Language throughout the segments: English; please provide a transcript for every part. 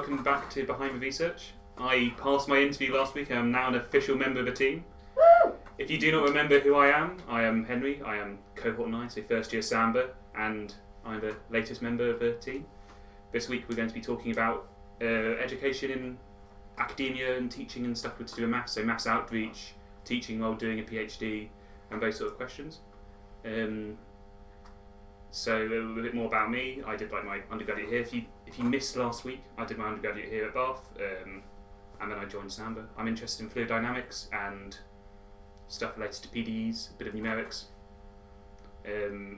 welcome back to Behind the Research. I passed my interview last week and I'm now an official member of the team. If you do not remember who I am Henry. I am cohort 9, so first year Samba, and I'm the latest member of the team. This week we're going to be talking about education in academia and teaching and stuff to do with maths, so maths outreach, teaching while doing a PhD, and those sort of questions. So a bit more about me. I did my undergraduate here. If you missed last week, I did my undergraduate here at Bath, and then I joined Samba. I'm interested in fluid dynamics and stuff related to PDEs, a bit of numerics.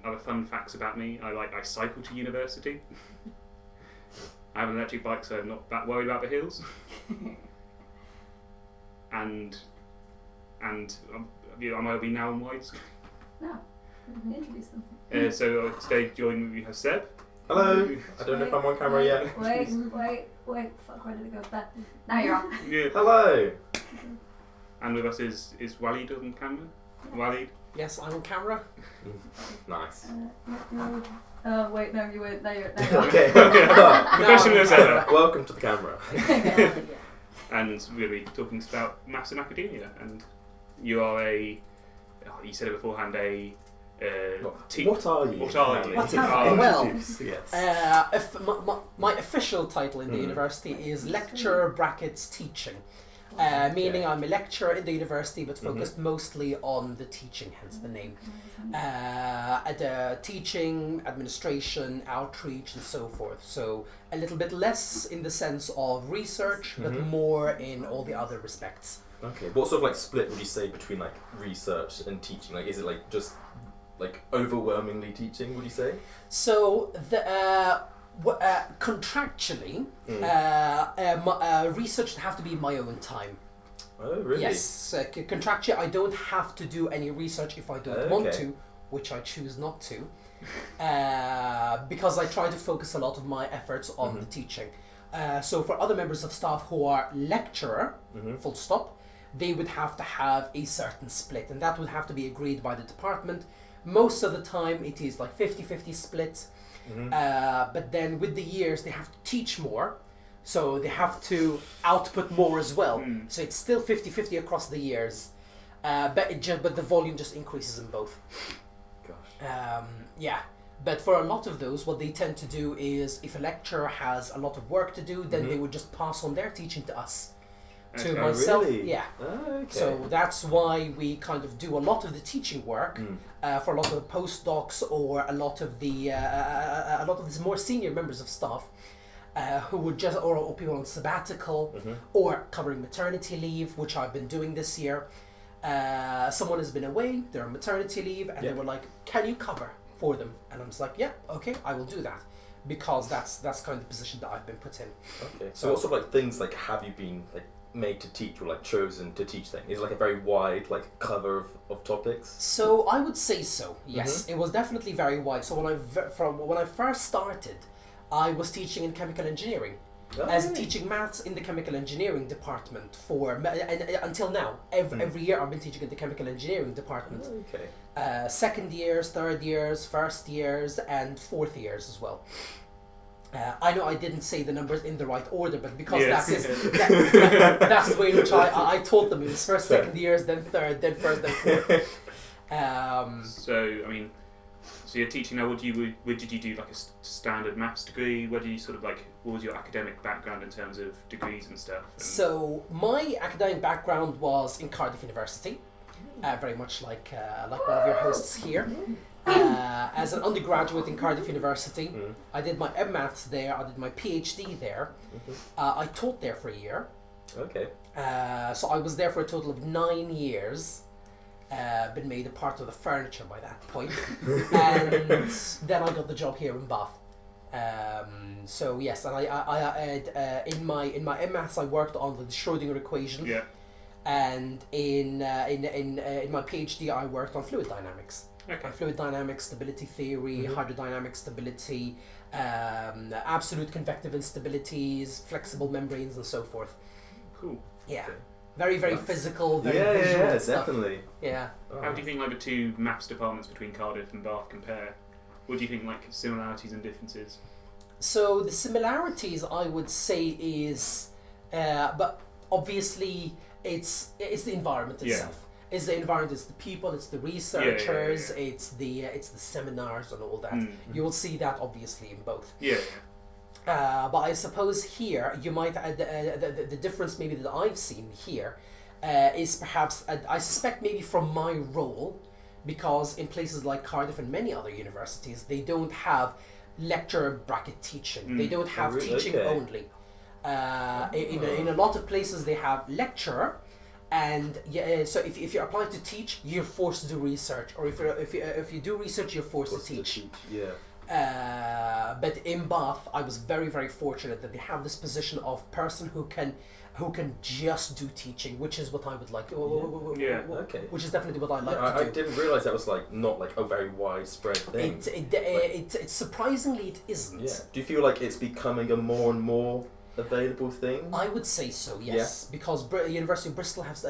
Other fun facts about me: I cycle to university. I have an electric bike, so I'm not that worried about the hills. and am I be now on wides? No, introduce them. So today joining me, we have Seb. Hello. I don't know if I'm on camera yet. Wait. Fuck, where did it go? Beth. Now you're on. Yeah. Hello. And with us is Waleed on camera. Waleed. Yes, I'm on camera. Nice. Oh wait, no, you weren't. Now you're on. Okay. Professional as ever. Welcome to the camera. Yeah. And we're going to be talking about maths and academia. And you are you said it beforehand, What are you? What are you? What am I? Well, yes. if my official title in the university is lecturer brackets teaching. Meaning I'm a lecturer in the university but focused mostly on the teaching, hence the name. Teaching, administration, outreach and so forth. So a little bit less in the sense of research but more in all the other respects. Okay. What sort of split would you say between research and teaching? Is it just overwhelmingly teaching, would you say? So the contractually, research would have to be in my own time. Oh, really? Yes, contractually I don't have to do any research if I don't want to, which I choose not to, because I try to focus a lot of my efforts on the teaching. So for other members of staff who are lecturer, full stop, they would have to have a certain split, and that would have to be agreed by the department. Most of the time it is 50-50 split. But then with the years they have to teach more, so they have to output more as well. So it's still 50-50 across the years, but the volume just increases in both. Gosh. Yeah, but for a lot of those, what they tend to do is if a lecturer has a lot of work to do, then they would just pass on their teaching to us. To myself, really? yeah. Oh, okay. So that's why we kind of do a lot of the teaching work for a lot of the postdocs or a lot of the more senior members of staff who would just or people on sabbatical or covering maternity leave, which I've been doing this year. Someone has been away, they're on maternity leave, and they were like, "Can you cover for them?" And I'm just like, "Yeah, okay, I will do that," because that's kind of the position that I've been put in. Okay. So what sort of things have you been made to teach or chosen to teach things? Is it a very wide cover of topics? So I would say so. Yes, it was definitely very wide. So when I first started, I was teaching in chemical engineering, teaching maths in the chemical engineering department until now. Every year I've been teaching in the chemical engineering department. Okay. Second years, third years, first years, and fourth years as well. I know I didn't say the numbers in the right order, but because that's the way in which I taught them. It was first, second years, then third, then first, then fourth. So you're teaching now. Where did you do a standard maths degree? Where did you what was your academic background in terms of degrees and stuff? So my academic background was in Cardiff University, very much like one of your hosts here. As an undergraduate in Cardiff University, I did my M-Maths there, I did my PhD there. I taught there for a year. Okay. So I was there for a total of 9 years. Been made a part of the furniture by that point. And then I got the job here in Bath. So yes, and I in my M-Maths I worked on the Schrödinger equation. Yeah. And in my PhD I worked on fluid dynamics. Okay. Fluid dynamics, stability theory, hydrodynamic stability, absolute convective instabilities, flexible membranes, and so forth. Cool. Yeah. Okay. Very, very physical, very visual stuff. Definitely. Yeah. How do you think the two maths departments between Cardiff and Bath compare? What do you think similarities and differences? So the similarities I would say is, but obviously it's the environment itself. It's the environment, it's the people, it's the researchers, it's the seminars and all that. You will see that obviously in both. But I suppose here you might the difference maybe that I've seen here is perhaps I suspect maybe from my role, because in places like Cardiff and many other universities they don't have lecture bracket teaching. They don't have teaching only. In a lot of places they have lecture. And so if you're applying to teach, you're forced to do research, or if you do research, you're forced to teach. But in Bath, I was very, very fortunate that they have this position of person who can just do teaching, which is what I would like. Which is definitely what I like to do. I didn't realise that was not a very widespread thing. It surprisingly it isn't. Yeah. Do you feel like it's becoming a more and more available thing? I would say so, yes, because University of Bristol has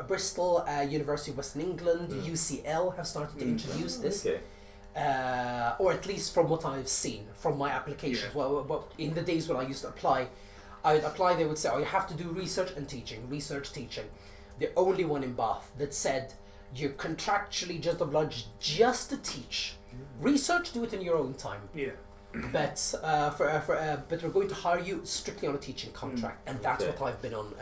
Bristol, University of Western England, UCL have started to introduce this, or at least from what I've seen from my applications. Well, in the days when I used to apply, I would apply. They would say, "Oh, you have to do research and teaching, research teaching." The only one in Bath that said you're contractually just obliged just to teach. Research, do it in your own time. But but we're going to hire you strictly on a teaching contract, and that's what I've been on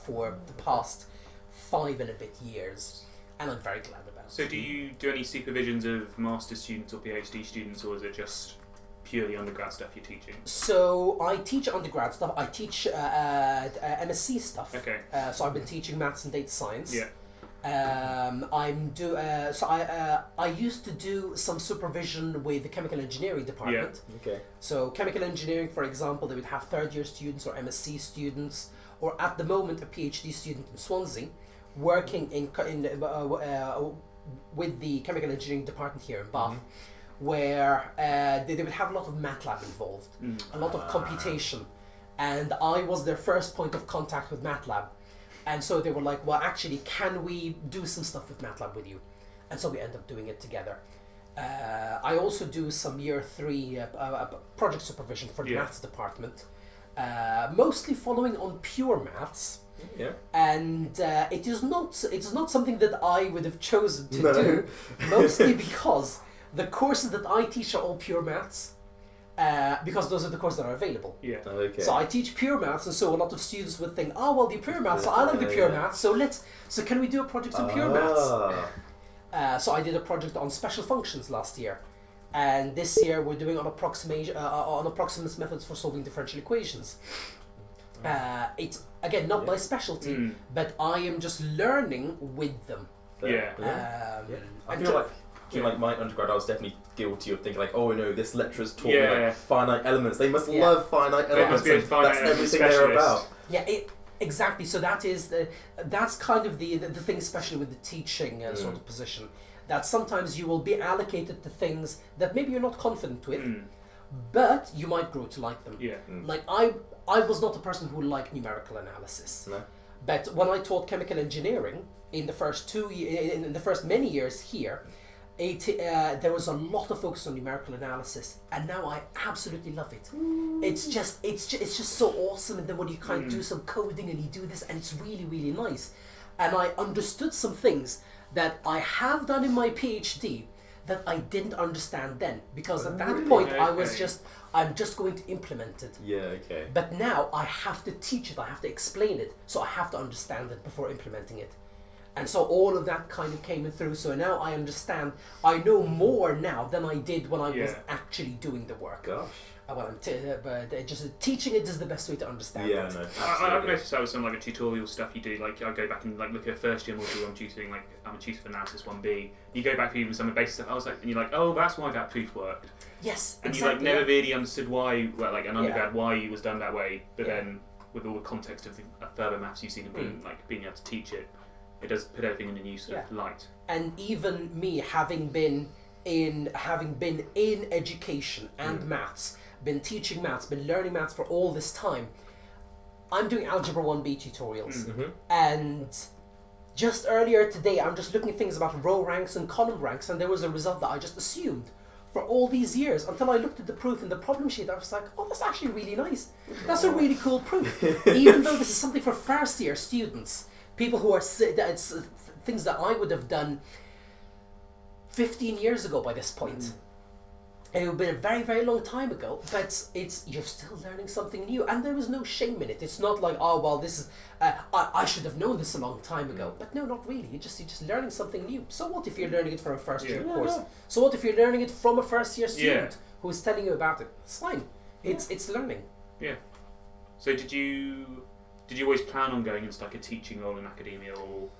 for the past 5 and a bit years, and I'm very glad about it. So do you do any supervisions of master's students or PhD students, or is it just purely undergrad stuff you're teaching? So I teach undergrad stuff. I teach MSc stuff. Okay. So I've been teaching maths and data science. Yeah. I used to do some supervision with the chemical engineering department. Okay. So chemical engineering, for example, they would have third-year students or MSc students, or at the moment a PhD student in Swansea, working with the chemical engineering department here in Bath, where they would have a lot of MATLAB involved, a lot of computation, and I was their first point of contact with MATLAB. And so they were like, well, actually, can we do some stuff with MATLAB with you? And so we end up doing it together. I also do some year 3 project supervision for the maths department, mostly following on pure maths. And it is not something that I would have chosen to do, mostly because the courses that I teach are all pure maths. Because those are the courses that are available. So I teach pure maths, and so a lot of students would think, oh well, the pure maths, so I like the pure maths, so can we do a project on pure maths? So I did a project on special functions last year, and this year we're doing on approximate methods for solving differential equations. It's again not my specialty, but I am just learning with them. I feel like during my undergrad, I was definitely guilty of thinking oh no, this lecturer's taught me finite elements. They must love finite elements. That's everything they're about. Exactly. So that's kind of the thing, especially with the teaching sort of position, that sometimes you will be allocated to things that maybe you're not confident with, but you might grow to like them. Like I was not a person who liked numerical analysis. But when I taught chemical engineering in the first many years here, there was a lot of focus on numerical analysis, and now I absolutely love it. It's just so awesome, and then when you kind of do some coding and you do this, and it's really, really nice. And I understood some things that I have done in my PhD that I didn't understand then, because at that point I'm just going to implement it. But now I have to teach it, I have to explain it, so I have to understand it before implementing it. And so all of that kind of came through. So now I understand. I know more now than I did when I was actually doing the work. But just teaching it is the best way to understand it. I've noticed that with some a tutorial stuff you do. Like I go back and look at first year module I'm tutoring. I'm a tutor for analysis 1B. You go back to even some of the basic stuff. I was and you're like, oh, that's why that proof worked. Yes, and you never really understood why, an undergrad, why it was done that way. But then with all the context of the further maths you've seen and being able to teach it. It does put everything in a new sort of light. And even me, having been in education and maths, been teaching maths, been learning maths for all this time, I'm doing Algebra 1B tutorials. And just earlier today, I'm just looking at things about row ranks and column ranks, and there was a result that I just assumed for all these years until I looked at the proof in the problem sheet. I was like, oh, that's actually really nice. That's a really cool proof. Even though this is something for first year students, people who are it's things that I would have done 15 years ago by this point. It would have been a very, very long time ago, but you're still learning something new, and there is no shame in it. It's not like, oh well, this is I should have known this a long time ago. But no, not really. You're just learning something new. So what if you're learning it from a first year course? So what if you're learning it from a first year student who is telling you about it? It's fine. It's learning. Yeah. So did you always plan on going into like a teaching role in academia, or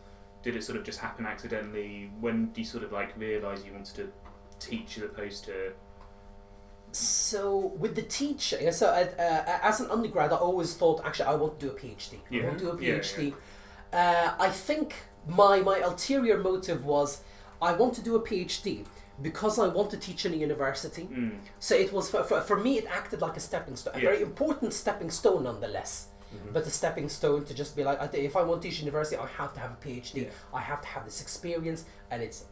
did it sort of just happen accidentally? When do you sort of like realise you wanted to teach as opposed to? So with the teaching, as an undergrad, I always thought, actually, I want to do a PhD. I want to do a PhD. I think my ulterior motive was, I want to do a PhD because I want to teach in a university. So it was, for me, it acted like a stepping stone, a very important stepping stone nonetheless. But a stepping stone to just be like, if I want to teach university, I have to have a PhD. I have to have this experience, and it's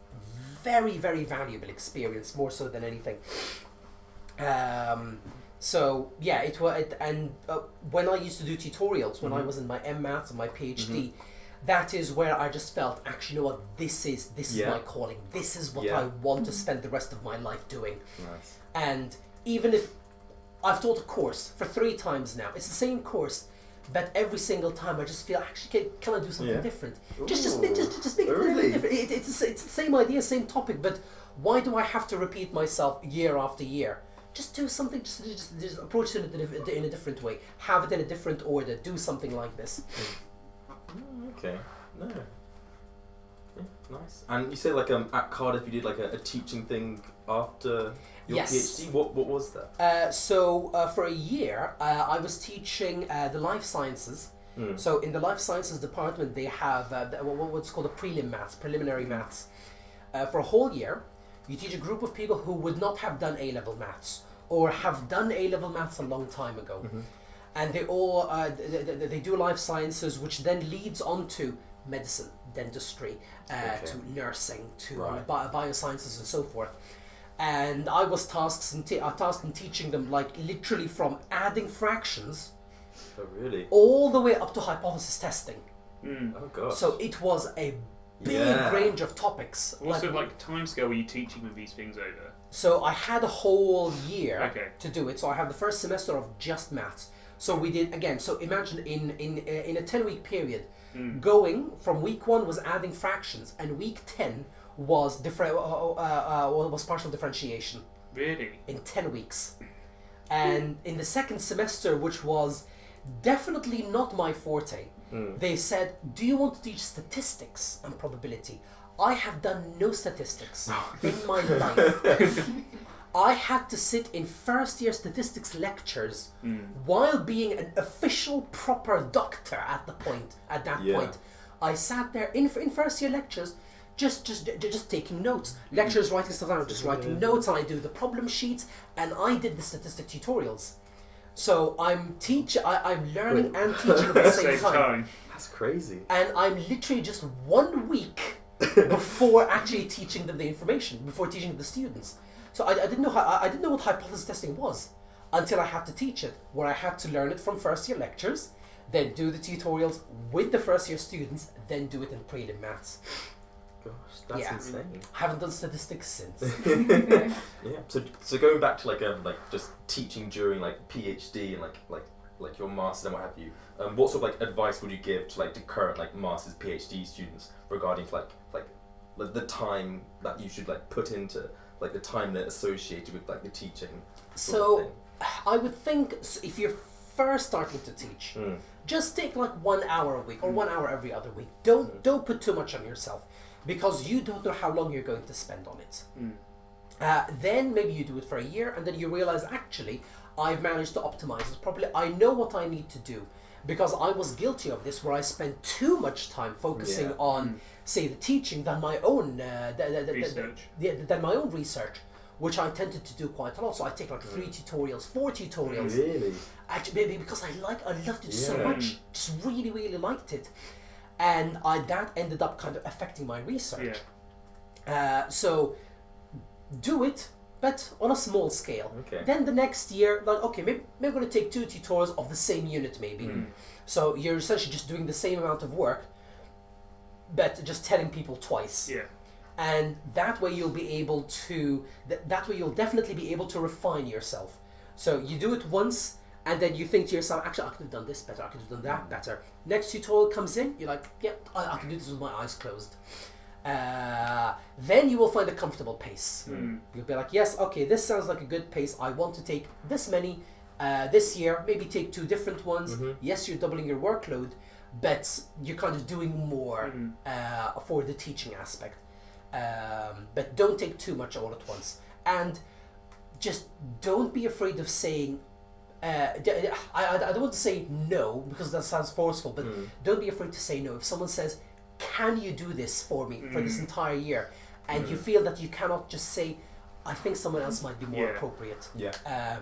very, very valuable experience, more so than anything. So yeah, it was, and when I used to do tutorials, when I was in my M-Maths and my PhD, that is where I just felt, actually, you know what, this is my calling. This is what I want to spend the rest of my life doing. Nice. And even if I've taught a course for 3 times now, it's the same course, but every single time I just feel, actually, can I do something different? Just make it a little bit different. It's the same idea, same topic, but why do I have to repeat myself year after year? Just do something, just approach it in a different way. Have it in a different order. Do something like this. Okay. No. Yeah, nice. And you said like at Cardiff you did like a teaching thing after your PhD. What was that? So for a year I was teaching the life sciences. So in the life sciences department they have what's called a preliminary maths. For a whole year, you teach a group of people who would not have done A-level maths or have done A-level maths a long time ago. And they all they do life sciences, which then leads on to medicine, dentistry, to nursing, to biosciences and so forth. And I was tasked in teaching them, like, literally from adding fractions all the way up to hypothesis testing. Oh gosh. So it was a big range of topics. What sort of like timescale were you teaching with these things over? So I had a whole year to do it. So I have the first semester of just maths. So we did, again, so imagine in a 10-week period, going from week 1 was adding fractions, and week 10 was partial differentiation. Really? In 10 weeks. And in the second semester, which was definitely not my forte, they said, do you want to teach statistics and probability? I have done no statistics in my life. I had to sit in first year statistics lectures while being an official proper doctor at that point. I sat there in first year lectures just taking notes. Lecturers writing stuff down, just writing notes, and I do the problem sheets, and I did the statistic tutorials. So I'm learning and teaching at the same time. That's crazy. And I'm literally just 1 week before actually teaching them the information, before teaching the students. So I didn't know what hypothesis testing was until I had to teach it, where I had to learn it from first year lectures, then do the tutorials with the first year students, then do it in prelim maths. Gosh, that's insane. Haven't done statistics since. Yeah. So going back to like just teaching during like PhD and like your master's and what have you, what sort of like advice would you give to like the current like master's PhD students regarding like the time that you should like put into like the time that's associated with like the teaching? So I would think if you're first starting to teach, just take like 1 hour a week or 1 hour every other week. Don't put too much on yourself, because you don't know how long you're going to spend on it. Then maybe you do it for a year, and then you realize, actually, I've managed to optimize it properly. I know what I need to do, because I was guilty of this, where I spent too much time focusing on, say, the teaching than my own than my own research, which I tended to do quite a lot. So I take like 3 tutorials, 4 tutorials. Really? Actually, because I loved it so much, just really, really liked it. And that ended up kind of affecting my research. So do it, but on a small scale. Okay. Then the next year, like, okay, maybe I'm going to take 2 tutorials of the same unit, maybe. So you're essentially just doing the same amount of work, but just telling people twice. Yeah. And that way you'll be able to, that way you'll definitely be able to refine yourself. So you do it once, and then you think to yourself, actually, I could have done this better, I could have done that better. Next tutorial comes in, you're like, yeah, I can do this with my eyes closed. Then you will find a comfortable pace. You'll be like, yes, okay, this sounds like a good pace. I want to take this many this year, maybe take 2 different ones. Yes, you're doubling your workload, but you're kind of doing more for the teaching aspect. But don't take too much all at once. And just don't be afraid of saying, I don't want to say no, because that sounds forceful, but don't be afraid to say no. If someone says, can you do this for me for this entire year? And you feel that you cannot just say, I think someone else might be more appropriate.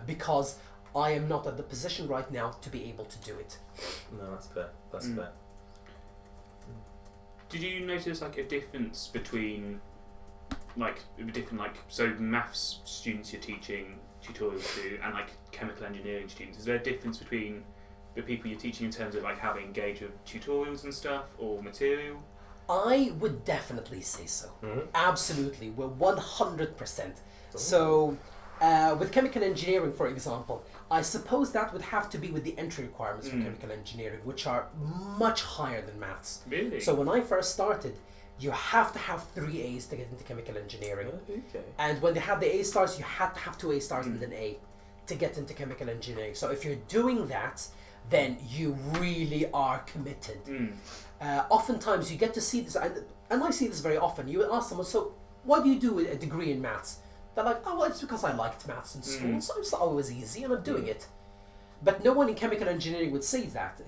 Because I am not at the position right now to be able to do it. No, that's fair. That's fair. Did you notice like a difference between so maths students you're teaching tutorials to and like chemical engineering students? Is there a difference between the people you're teaching in terms of like how they engage with tutorials and stuff or material? I would definitely say so. Absolutely, we're 100%. So with chemical engineering, for example, I suppose that would have to be with the entry requirements for chemical engineering, which are much higher than maths. Really? So when I first started, you have to have 3 A's to get into chemical engineering. Okay. And when they had the A stars, you had to have 2 A stars and an A to get into chemical engineering. So if you're doing that, then you really are committed. Oftentimes you get to see this, and I see this very often. You would ask someone, so why do you do a degree in maths? They're like, oh, well, it's because I liked maths in school, so it's always easy and I'm doing it. But no one in chemical engineering would say that.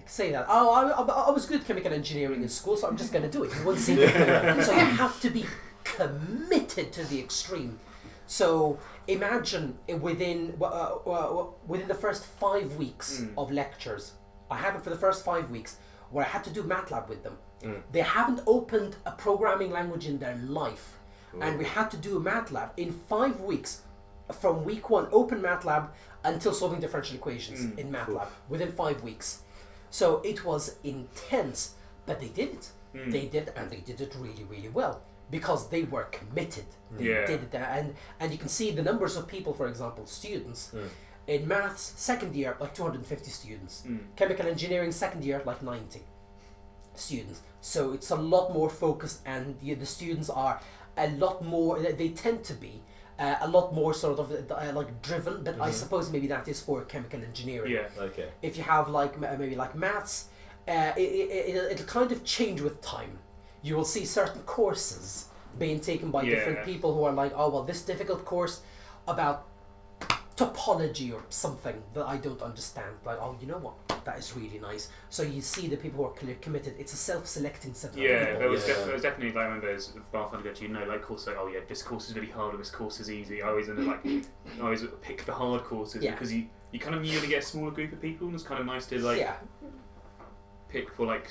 Oh, I was good at chemical engineering in school, so I'm just going to do it. You won't see it. So you have to be committed to the extreme. So imagine within the first 5 weeks of lectures, I had it for the first 5 weeks, where I had to do MATLAB with them. They haven't opened a programming language in their life. And we had to do MATLAB in 5 weeks, from week 1, open MATLAB, until solving differential equations in MATLAB, within 5 weeks. So it was intense, but they did it. They did, and they did it really, really well, because they were committed. They did it, and you can see the numbers of people, for example, students. In maths, second year, like 250 students. Chemical engineering, second year, like 90 students. So it's a lot more focused, and the students are a lot more, they tend to be a lot more sort of like driven, but I suppose maybe that is for chemical engineering. Yeah. Okay. If you have like maybe like maths, it'll kind of change with time. You will see certain courses being taken by different people who are like, oh well, this difficult course about topology or something that I don't understand. Like, oh, you know what? That is really nice. So you see the people who are clearly committed. It's a self-selecting set of people. There was definitely, like, I remember as Bath undergraduate, you know, like, course like, oh yeah, this course is really hard or this course is easy. I always pick the hard courses because you kind of usually get a smaller group of people, and it's kind of nice to like pick for like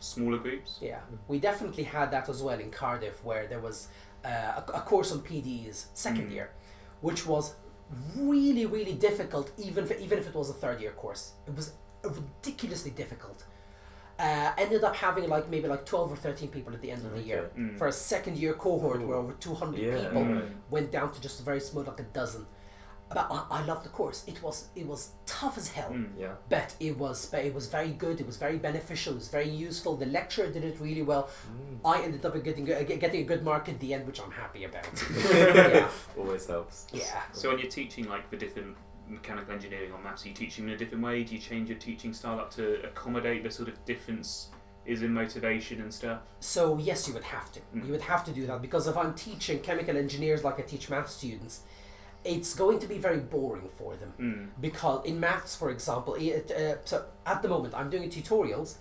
smaller groups. Yeah, we definitely had that as well in Cardiff, where there was a course on PDEs second year, which was really, really difficult, even if it was a third year course. It was ridiculously difficult. Ended up having maybe 12 or 13 people at the end of the year. For a second year cohort where over 200 people went down to just a very small, like a dozen. But I loved the course. It was tough as hell, but it was very good. It was very beneficial. It was very useful. The lecturer did it really well. I ended up getting a good mark at the end, which I'm happy about. Always helps. Yeah. So when you're teaching like the different mechanical engineering or maths, are you teaching in a different way? Do you change your teaching style up to accommodate the sort of difference is in motivation and stuff? So yes, you would have to. You would have to do that, because if I'm teaching chemical engineers like I teach math students, it's going to be very boring for them. Because in maths, for example, so at the moment I'm doing tutorials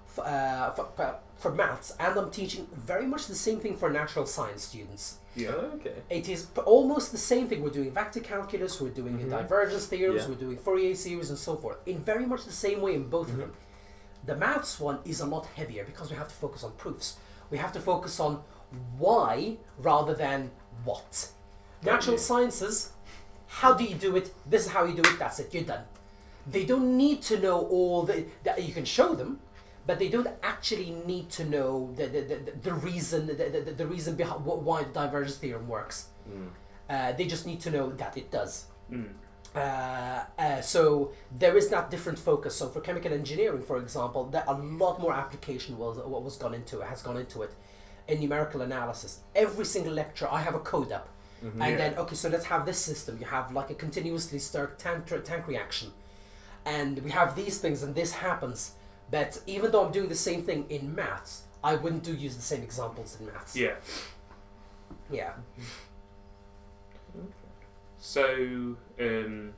for maths, and I'm teaching very much the same thing for natural science students. Yeah, okay. It is almost the same thing. We're doing vector calculus, we're doing divergence theorems, we're doing Fourier series and so forth, in very much the same way in both of them. The maths one is a lot heavier because we have to focus on proofs. We have to focus on why rather than what. Natural Yeah. sciences, how do you do it? This is how you do it. That's it. You're done. They don't need to know all that you can show them, but they don't actually need to know the reason the reason behind why the divergence theorem works. They just need to know that it does. So there is that different focus. So for chemical engineering, for example, that a lot more application has gone into it in numerical analysis. Every single lecture, I have a code up, and then okay, so let's have this system. You have like a continuously stirred tank reaction, and we have these things, and this happens. But even though I'm doing the same thing in maths, I wouldn't use the same examples in maths. Yeah. Yeah. So, do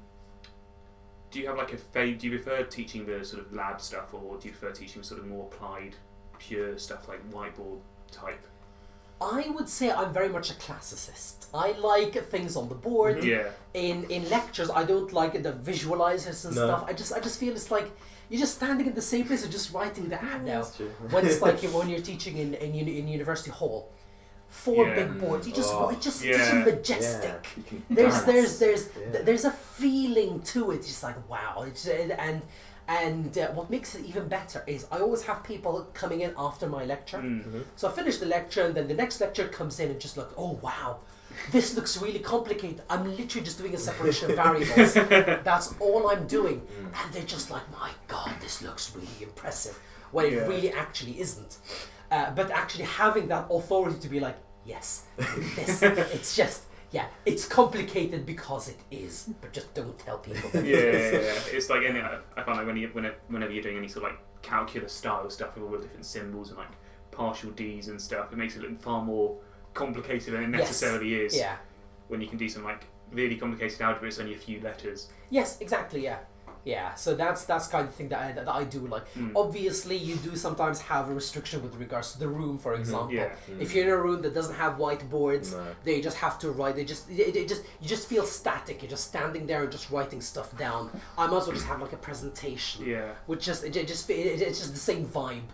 you have like do you prefer teaching the sort of lab stuff, or do you prefer teaching sort of more applied, pure stuff like whiteboard type? I would say I'm very much a classicist. I like things on the board. Yeah. In lectures, I don't like the visualizers and stuff. I just feel it's like you're just standing in the same place and just writing the ad now. That's true. When it's like when you're teaching in university hall, four big boards. It just majestic. Yeah. There's a feeling to it. It's just like wow. And what makes it even better is I always have people coming in after my lecture. So I finish the lecture, and then the next lecture comes in and just like, oh wow, this looks really complicated. I'm literally just doing a separation of variables. That's all I'm doing. And they're just like, my God, this looks really impressive. When it really actually isn't. But actually having that authority to be like, yes, this, it's just, yeah, it's complicated because it is, but just don't tell people that it is. It's like I find like whenever you're doing any sort of like calculus style stuff with all the different symbols and like partial D's and stuff, it makes it look far more complicated than it necessarily is. Yeah. When you can do some like really complicated algebra, it's only a few letters. Yes, exactly. Yeah. Yeah, so that's kind of thing that I do like. Obviously, you do sometimes have a restriction with regards to the room, for example. If you're in a room that doesn't have whiteboards, they just have to write. You just feel static. You're just standing there and just writing stuff down. I might as well just have like a presentation. Yeah. Which it's just the same vibe.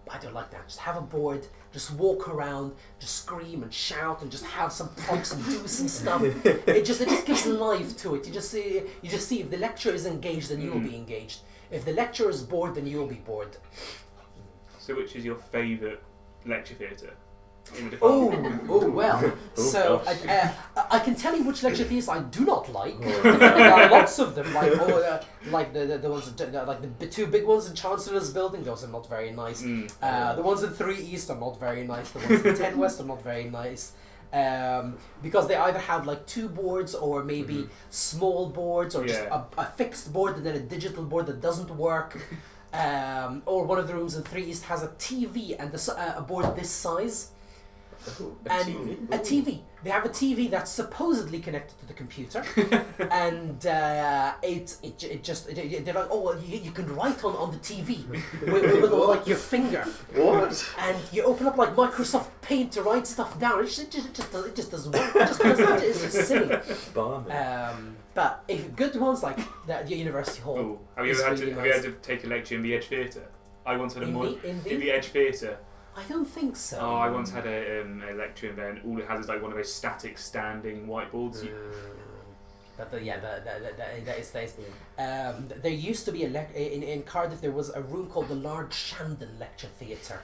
But I don't like that. Just have a board. Just walk around, just scream and shout, and just have some prompts and do some stuff. It just gives life to it. You just see if the lecturer is engaged, then you'll be engaged. If the lecturer is bored, then you'll be bored. So, which is your favourite lecture theatre in the department? Well. So I can tell you which lecture theatres I do not like. There are lots of them, like the ones like the two big ones in Chancellor's Building. Those are not very nice. The ones in 3 East are not very nice. The ones in 10 West are not very nice. Because they either have like two boards or maybe small boards or just a fixed board and then a digital board that doesn't work. Or one of the rooms in 3 East has a TV and a board this size. A TV. They have a TV that's supposedly connected to the computer, and they're like, oh, well, you can write on the TV with like your finger. What? And you open up like Microsoft Paint to write stuff down. It just doesn't work. It's just silly. But if good ones like the University Hall. Ooh. Have you had to take a lecture in the Edge Theatre? I once had in the Edge Theatre. I don't think so. Oh, I once had a lecture in there, and all it has is like one of those static standing whiteboards. There used to be in Cardiff. There was a room called the Large Shandon Lecture Theatre.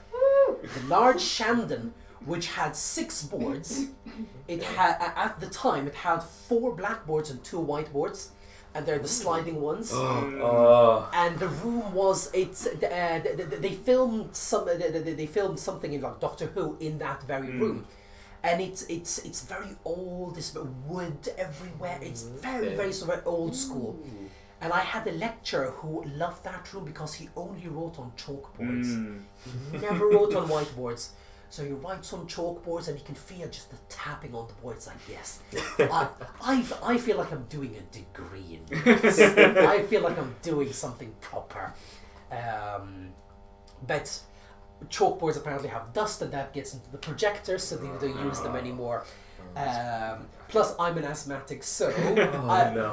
The Large Shandon, which had 6 boards. It had at the time it had 4 blackboards and 2 whiteboards. And they're the sliding ones. And the room was they filmed something in like Doctor Who in that very room, and it's very old. There's wood everywhere. It's very sort of old school. And I had a lecturer who loved that room because he only wrote on chalkboards. He never wrote on whiteboards. So he writes on chalkboards and you can feel just the tapping on the board. It's like, yes, I feel like I'm doing a degree in this. I feel like I'm doing something proper. But chalkboards apparently have dust and that gets into the projector, so they don't use them anymore. Plus, I'm an asthmatic, so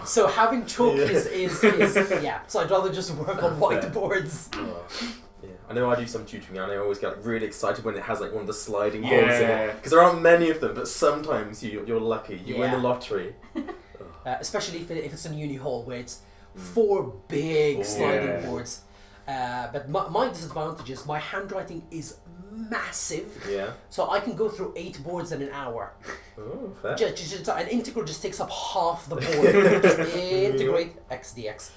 so having chalk is so I'd rather just work on whiteboards. I know I do some tutoring and I always get like really excited when it has like one of the sliding boards in Yeah. it. Because there aren't many of them, but sometimes you're lucky. You win the lottery. Especially if it's in uni hall where it's 4 big sliding boards. But my disadvantage is my handwriting is massive. Yeah. So I can go through 8 boards in an hour. Oh, fair. An integral just takes up half the board. Just integrate x dx.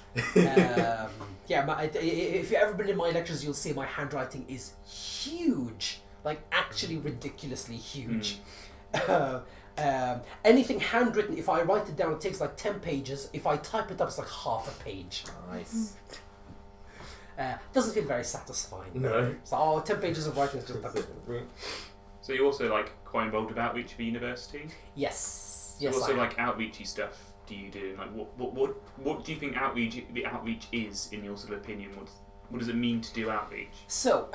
If you've ever been in my lectures, you'll see my handwriting is huge. Like, actually ridiculously huge. Anything handwritten, if I write it down, it takes like 10 pages. If I type it up, it's like half a page. Nice. Doesn't feel very satisfying. No. So 10 pages of writing is just like... So you're also like quite involved with outreach for university? Yes. So Yes, what sort I of like outreachy stuff do you do? Like what do you think the outreach is in your sort of opinion? What does it mean to do outreach? So,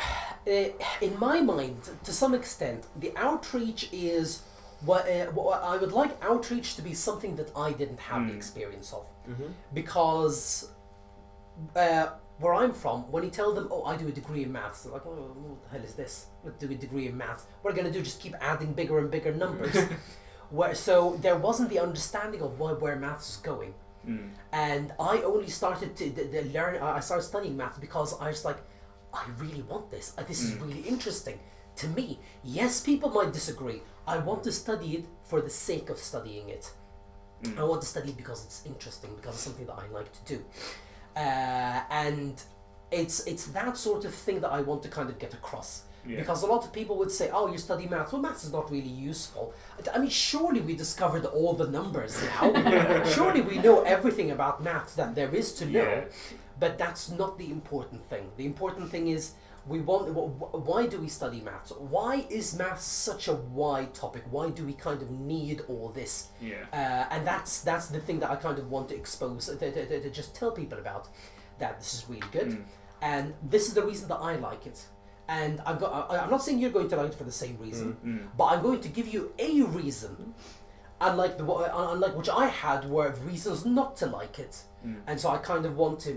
in my mind, to some extent, the outreach is what I would like outreach to be something that I didn't have the experience of, because where I'm from, when you tell them, "Oh, I do a degree in maths," they're like, "Oh, what the hell is this? What do a degree in maths? What are going to do? Just keep adding bigger and bigger numbers." So there wasn't the understanding of where maths is going. And I only started to learn. I started studying maths because I was like, I really want this. This is really interesting to me. Yes, people might disagree. I want to study it for the sake of studying it. I want to study it because it's interesting, because it's something that I like to do. And it's that sort of thing that I want to kind of get across. Yeah. Because a lot of people would say, "Oh, you study maths. Well, maths is not really useful." I mean, surely we discovered all the numbers now. Surely we know everything about maths that there is to know. Yeah. But that's not the important thing. The important thing is why do we study maths? Why is maths such a wide topic? Why do we kind of need all this? Yeah. And that's the thing that I kind of want to expose, to just tell people about, that this is really good. And this is the reason that I like it. And I'm not saying you're going to like it for the same reason, but I'm going to give you a reason, unlike which I had were reasons not to like it. And so I kind of want to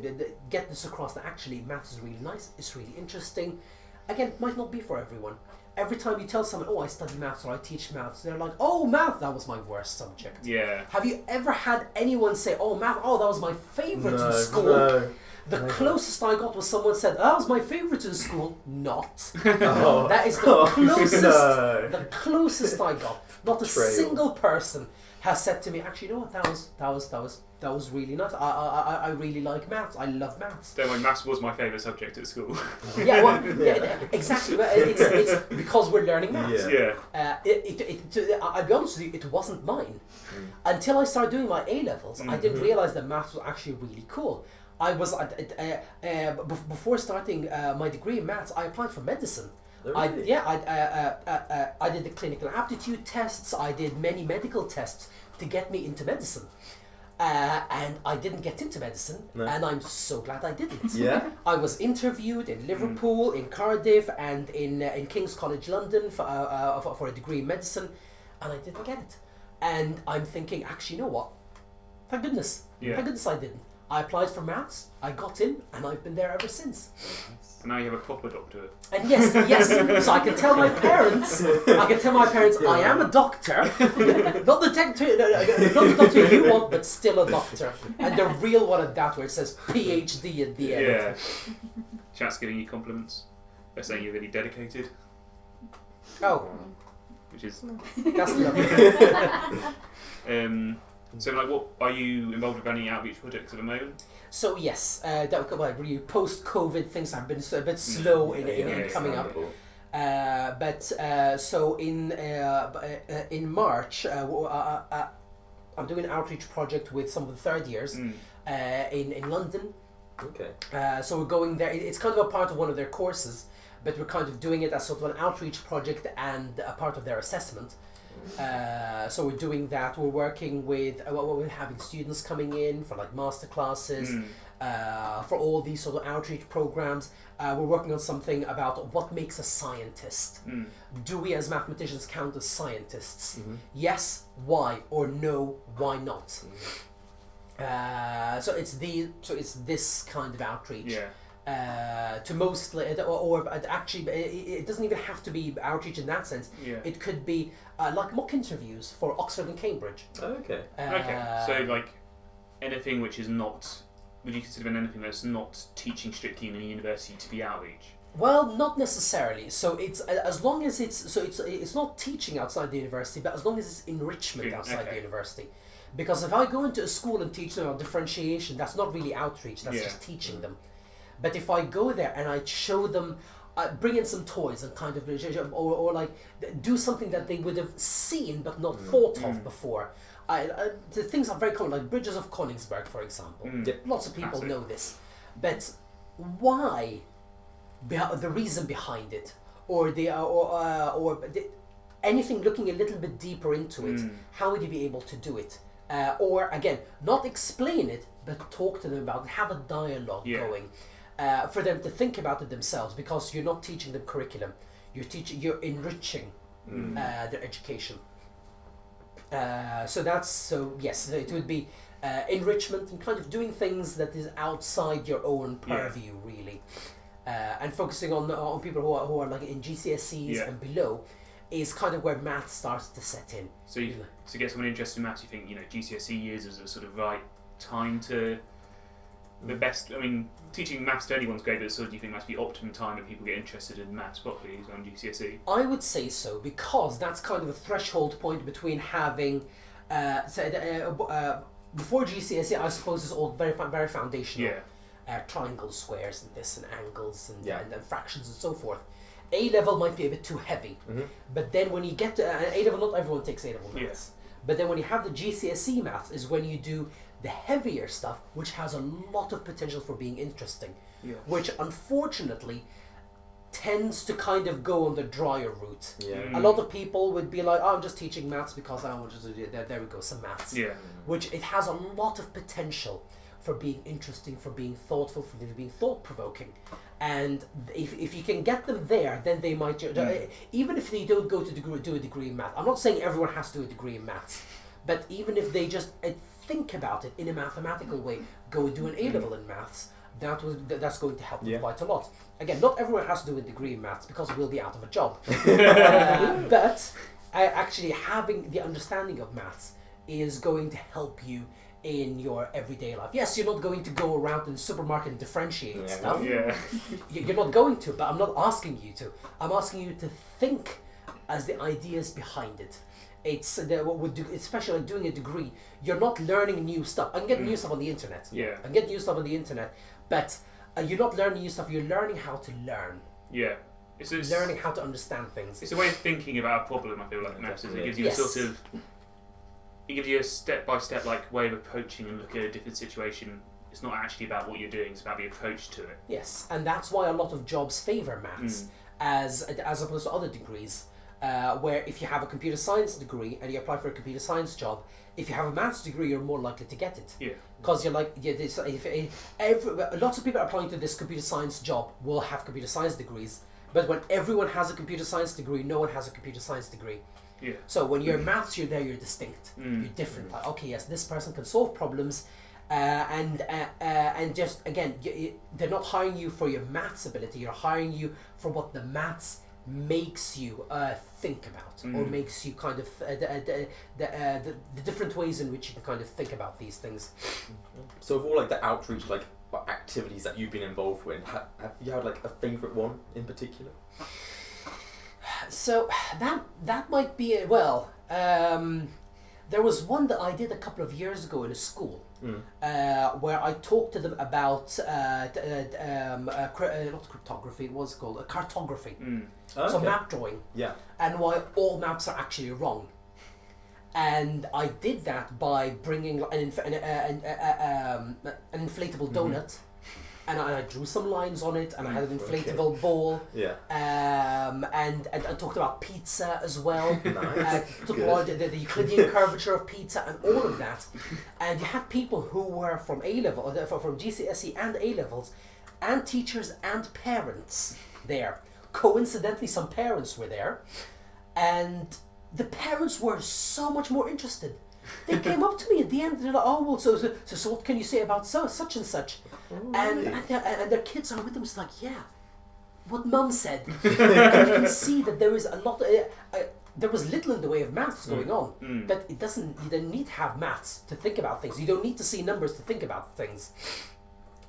get this across that actually maths is really nice, it's really interesting. Again, it might not be for everyone. Every time you tell someone, "Oh, I study maths," or "I teach maths," they're like, "Oh, math, that was my worst subject." Yeah. Have you ever had anyone say, "Oh, math, oh, that was my favourite in school"? No. The closest I got was someone said, "That was my favourite in school." Not. Oh. That is the closest. No. The closest I got. Not a Trail. single person has said to me, "Actually, you know what? That was really nice. I really like maths. I love maths." Don't worry, maths was my favourite subject at school. Yeah, well, exactly. It's because we're learning maths. Yeah. I'll be honest with you, it wasn't mine. Until I started doing my A levels, I didn't realise that maths was actually really cool. I was before starting my degree in maths, I applied for medicine. Really? I did the clinical aptitude tests. I did many medical tests to get me into medicine, and I didn't get into medicine, and I'm so glad I didn't. Yeah. I was interviewed in Liverpool, in Cardiff, and in King's College London for a degree in medicine, and I didn't get it. And I'm thinking, actually, you know what? Thank goodness. Yeah. Thank goodness I didn't. I applied for maths, I got in, and I've been there ever since. And now you have a proper doctorate. And yes, so I can tell my parents, I am a doctor, not the doctor you want, but still a doctor. And the real one at that, where it says PhD at the end. Yeah. Chat's giving you compliments. They're saying you're really dedicated, Oh, which is... that's lovely. So, like, what are you involved with any outreach projects at the moment? So yes, really post-COVID things have been a bit slow in coming up. So in March, I'm doing an outreach project with some of the third years in London. Okay. So we're going there. It's kind of a part of one of their courses, but we're kind of doing it as sort of an outreach project and a part of their assessment. So we're doing that. We're working with, we're having students coming in for like master classes, for all these sort of outreach programs. We're working on something about what makes a scientist. Do we as mathematicians count as scientists? Yes, why? Or no, why not? So it's this kind of outreach. Yeah. to mostly, or actually, it doesn't even have to be outreach in that sense. Yeah. It could be like mock interviews for Oxford and Cambridge. Okay. Okay. So like anything which is not, would you consider anything that's not teaching strictly in a university to be outreach? Well, not necessarily. So it's as long as it's not teaching outside the university, but as long as it's enrichment outside the university. Because if I go into a school and teach them about differentiation, that's not really outreach. That's just teaching them. But if I go there and I show them, bring in some toys and kind of, or like do something that they would have seen but not thought of before. The things are very common, like Bridges of Königsberg, for example. Lots of people know this, but why? The reason behind it, or anything looking a little bit deeper into it. How would you be able to do it? Or again, not explain it, but talk to them about it. Have a dialogue going. For them to think about it themselves, because you're not teaching them curriculum, you're enriching their education. So yes, it would be enrichment and kind of doing things that is outside your own purview, really, and focusing on people who are like in GCSEs and below, is kind of where math starts to set in. So to get someone interested in maths, you think GCSE years is a sort of right time to the best. I mean, teaching maths to anyone's great, but sort of do you think that's the optimum time that people get interested in maths properly is on GCSE? I would say so, because that's kind of a threshold point between having before GCSE, I suppose, is all very very foundational. Triangles, squares, and this, and angles, and fractions, and so forth. A level might be a bit too heavy, but then when you get to A level, not everyone takes A level maths. But then when you have the GCSE maths, is when you do the heavier stuff, which has a lot of potential for being interesting, which unfortunately tends to kind of go on the drier route. A lot of people would be like, I'm just teaching maths because I want to do there we go, some maths. Which it has a lot of potential for being interesting, for being thoughtful, for being thought-provoking. And if you can get them there, then they might, even if they don't go to do a degree in math. I'm not saying everyone has to do a degree in maths, but even if they just think about it in a mathematical way, go and do an A-level in maths, that's going to help them quite a lot. Again, not everyone has to do a degree in maths, because we'll be out of a job. But actually having the understanding of maths is going to help you in your everyday life. Yes, you're not going to go around in the supermarket and differentiate stuff. You're not going to, but I'm not asking you to. I'm asking you to think as the ideas behind it. It's especially like doing a degree. You're not learning new stuff. I can get new stuff on the internet. I can get new stuff on the internet, but you're not learning new stuff. You're learning how to learn. It's learning how to understand things. It's a way of thinking about a problem. I feel like maths is. It gives you a sort of. It gives you a step-by-step way of approaching and looking at a different situation. It's not actually about what you're doing, it's about the approach to it. Yes, and that's why a lot of jobs favour maths as opposed to other degrees, where if you have a computer science degree and you apply for a computer science job, if you have a maths degree, you're more likely to get it. Because you're like, lots of people applying to this computer science job will have computer science degrees, but when everyone has a computer science degree, no one has a computer science degree. So when you're in maths, you're distinct. You're different. Like, okay, yes, this person can solve problems, and just again, they're not hiring you for your maths ability. You're hiring you for what the maths makes you think about, or makes you kind of the different ways in which you can kind of think about these things. So of all the outreach activities that you've been involved with, have you had a favourite one in particular? So that might be there was one that I did a couple of years ago in a school, where I talked to them about not cryptography, what's it called, cartography. So map drawing. And why all maps are actually wrong. And I did that by bringing an inflatable donut. And I drew some lines on it, and I had an inflatable ball. And I talked about pizza as well. Talked about the Euclidean curvature of pizza and all of that. And you had people who were from A-level, from GCSE and A-levels, and teachers and parents there. Coincidentally, some parents were there, and the parents were so much more interested. They came up to me at the end and they're like, oh, well, so what can you say about such and such? And their kids are with them. It's like, yeah, what Mum said. And you can see that there is a lot. There was little in the way of maths going on, but you don't need to have maths to think about things. You don't need to see numbers to think about things.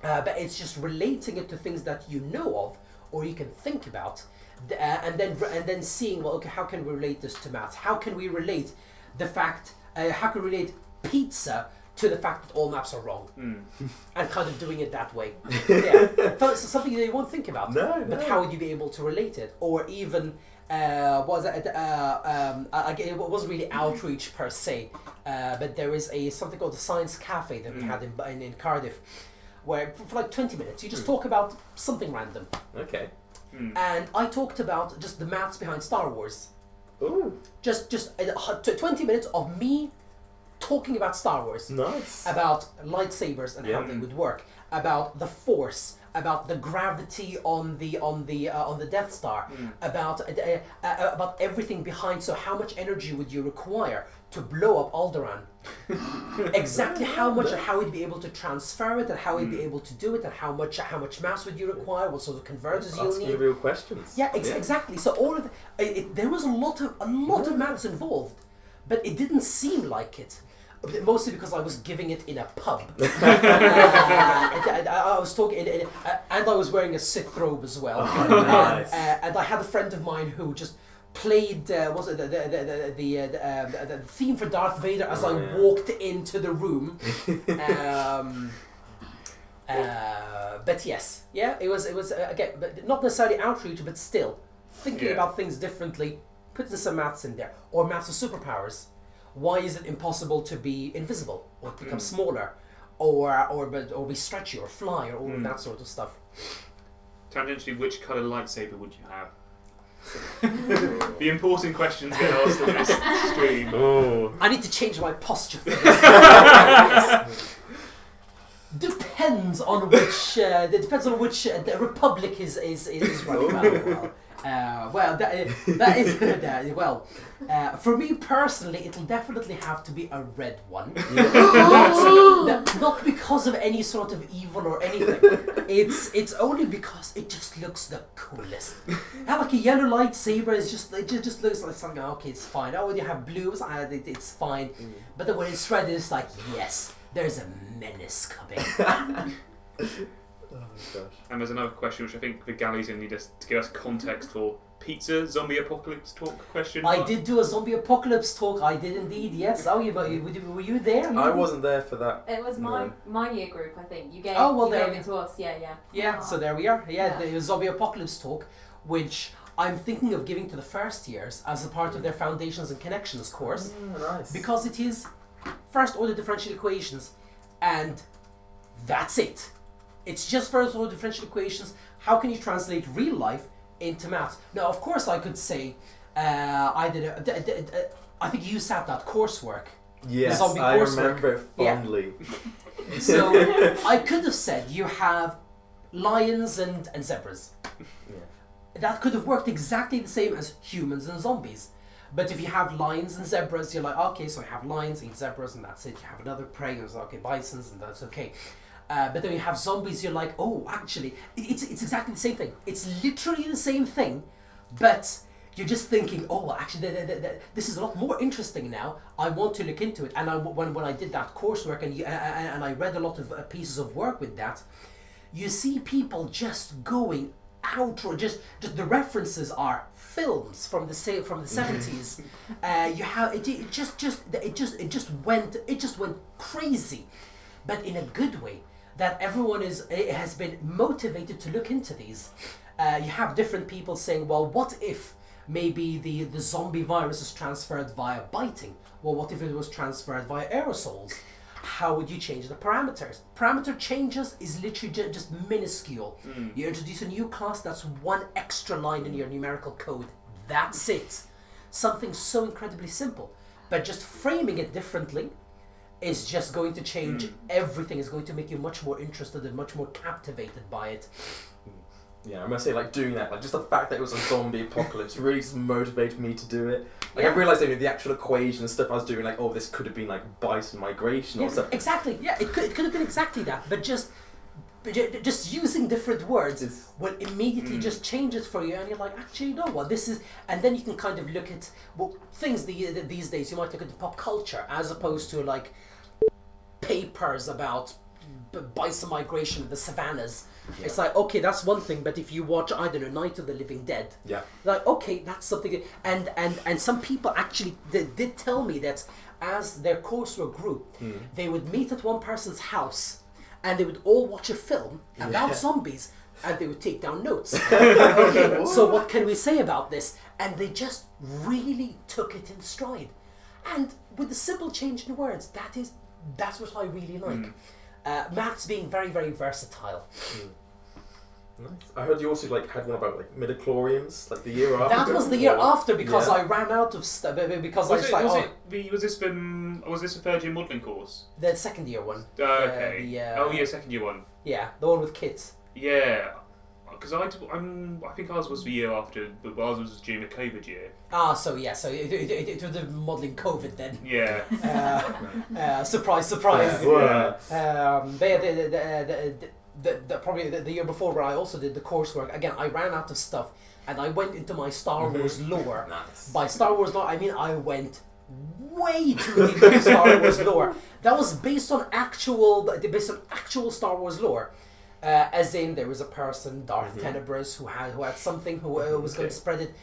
But it's just relating it to things that you know of or you can think about, and then seeing, well, okay, how can we relate this to maths? How can we relate the fact? How can we relate pizza to the fact that all maps are wrong? And kind of doing it that way. Yeah, so it's something that you won't think about. But how would you be able to relate it? Or even it wasn't really outreach per se, but there is something called the Science Cafe that we had in Cardiff, where for like 20 minutes you just talk about something random. Okay. And I talked about just the maths behind Star Wars. Ooh. Just 20 minutes of me talking about Star Wars. Nice. About lightsabers and how they would work. About the Force. About the gravity on the Death Star. About everything behind. So how much energy would you require to blow up Alderaan? Exactly how much, and how we'd be able to transfer it, and how we'd be able to do it, and how much mass would you require? What sort of converters you'll need? Asking real questions. Yeah, exactly. So all of there was a lot of maths involved, but it didn't seem like it. Mostly because I was giving it in a pub. I was talking, and I was wearing a Sith robe as well. Nice. And I had a friend of mine who just played the theme for Darth Vader as I walked into the room. But yes, yeah, it was again, but not necessarily outreach, but still thinking about things differently, putting some maths in there, or maths of superpowers. Why is it impossible to be invisible or become smaller, or be stretchy or fly or all of that sort of stuff? Tangentially, which colour lightsaber would you have? The important questions get asked on this stream. Oh. I need to change my posture for this. Yes. Depends on which. The Republic is running. That is for me personally, it'll definitely have to be a red one. Not because of any sort of evil or anything. It's only because it just looks the coolest. Have like a yellow lightsaber is just looks like something. Okay, it's fine. Oh, when you have blues, it's fine. But then when it's red, it's like, yes, there's a menace coming. Oh gosh. And there's another question which I think the galleys need us to give us context for. Pizza zombie apocalypse talk question. I did do a zombie apocalypse talk. I did indeed. Yes. Oh, were you there? I wasn't there for that. It was my year group, I think. You gave. There it to us. Yeah. Yeah. So there we are. Yeah, the zombie apocalypse talk, which I'm thinking of giving to the first years as a part of their Foundations and Connections course. Nice. Because it is first order differential equations, and that's it. It's just first order differential equations. How can you translate real life into maths? Now, of course, I could say I think you sat that coursework. Yes, the zombie I coursework. remember it fondly. Yeah. So I could have said you have lions and zebras. Yeah. That could have worked exactly the same as humans and zombies. But if you have lions and zebras, you're like, okay, so I have lions and zebras, and that's it. You have another prey, and it's okay, bisons, and that's okay. But then you have zombies, you're like, oh, actually, it's exactly the same thing. It's literally the same thing, but you're just thinking, oh, well, actually, this is a lot more interesting now. I want to look into it. And when I did that coursework and I read a lot of pieces of work with that, you see people just going out, or just the references are films from the 70s. You have it just went crazy, but in a good way. That everyone has been motivated to look into these. You have different people saying, well, what if maybe the zombie virus is transferred via biting? Well, what if it was transferred via aerosols? How would you change the parameters? Parameter changes is literally just minuscule. You introduce a new class, that's one extra line in your numerical code. That's it. Something so incredibly simple. But just framing it differently is just going to change everything. Is going to make you much more interested and much more captivated by it. Yeah, I'm gonna say like doing that, like just the fact that it was a zombie apocalypse really just motivated me to do it. Like Yeah. I realised that the actual equation and stuff I was doing, like, oh, this could have been like bison migration or something. Exactly. Yeah, it could have been exactly that, but just using different words It's- will immediately just change it for you, and you're like, actually, you know what, this is, and then you can kind of look at things these days. You might look at the pop culture as opposed to like papers about bison migration in the savannas. Yeah. It's like, okay, that's one thing, but if you watch, I don't know, Night of the Living Dead, Yeah. like, okay, that's something. And some people actually did tell me that as their coursework grew, they would meet at one person's house and they would all watch a film about zombies and they would take down notes. Okay, so what can we say about this? And they just really took it in stride. And with the simple change in words, that's what I really like. Maths being very, very versatile. Nice. I heard you also like had one about like midichlorians, like the year after. That was the year after because Yeah. I ran out of stuff. Because I Was was it, like, was this a third year modelling course? the second year one. Okay. The, Oh yeah, second year one. Yeah, the one with kids. Yeah, because I think ours was the year after, but ours was during the COVID year. So it was the modelling COVID then. Yeah. Surprise, surprise. Yeah. Probably the year before where I also did the coursework. Again, I ran out of stuff and I went into my Star Wars lore. Nice. By Star Wars lore, I mean I went way too deep into Star Wars lore. That was based on actual Star Wars lore. As in, there was a person, Darth Tenebris, who had something who was going to spread it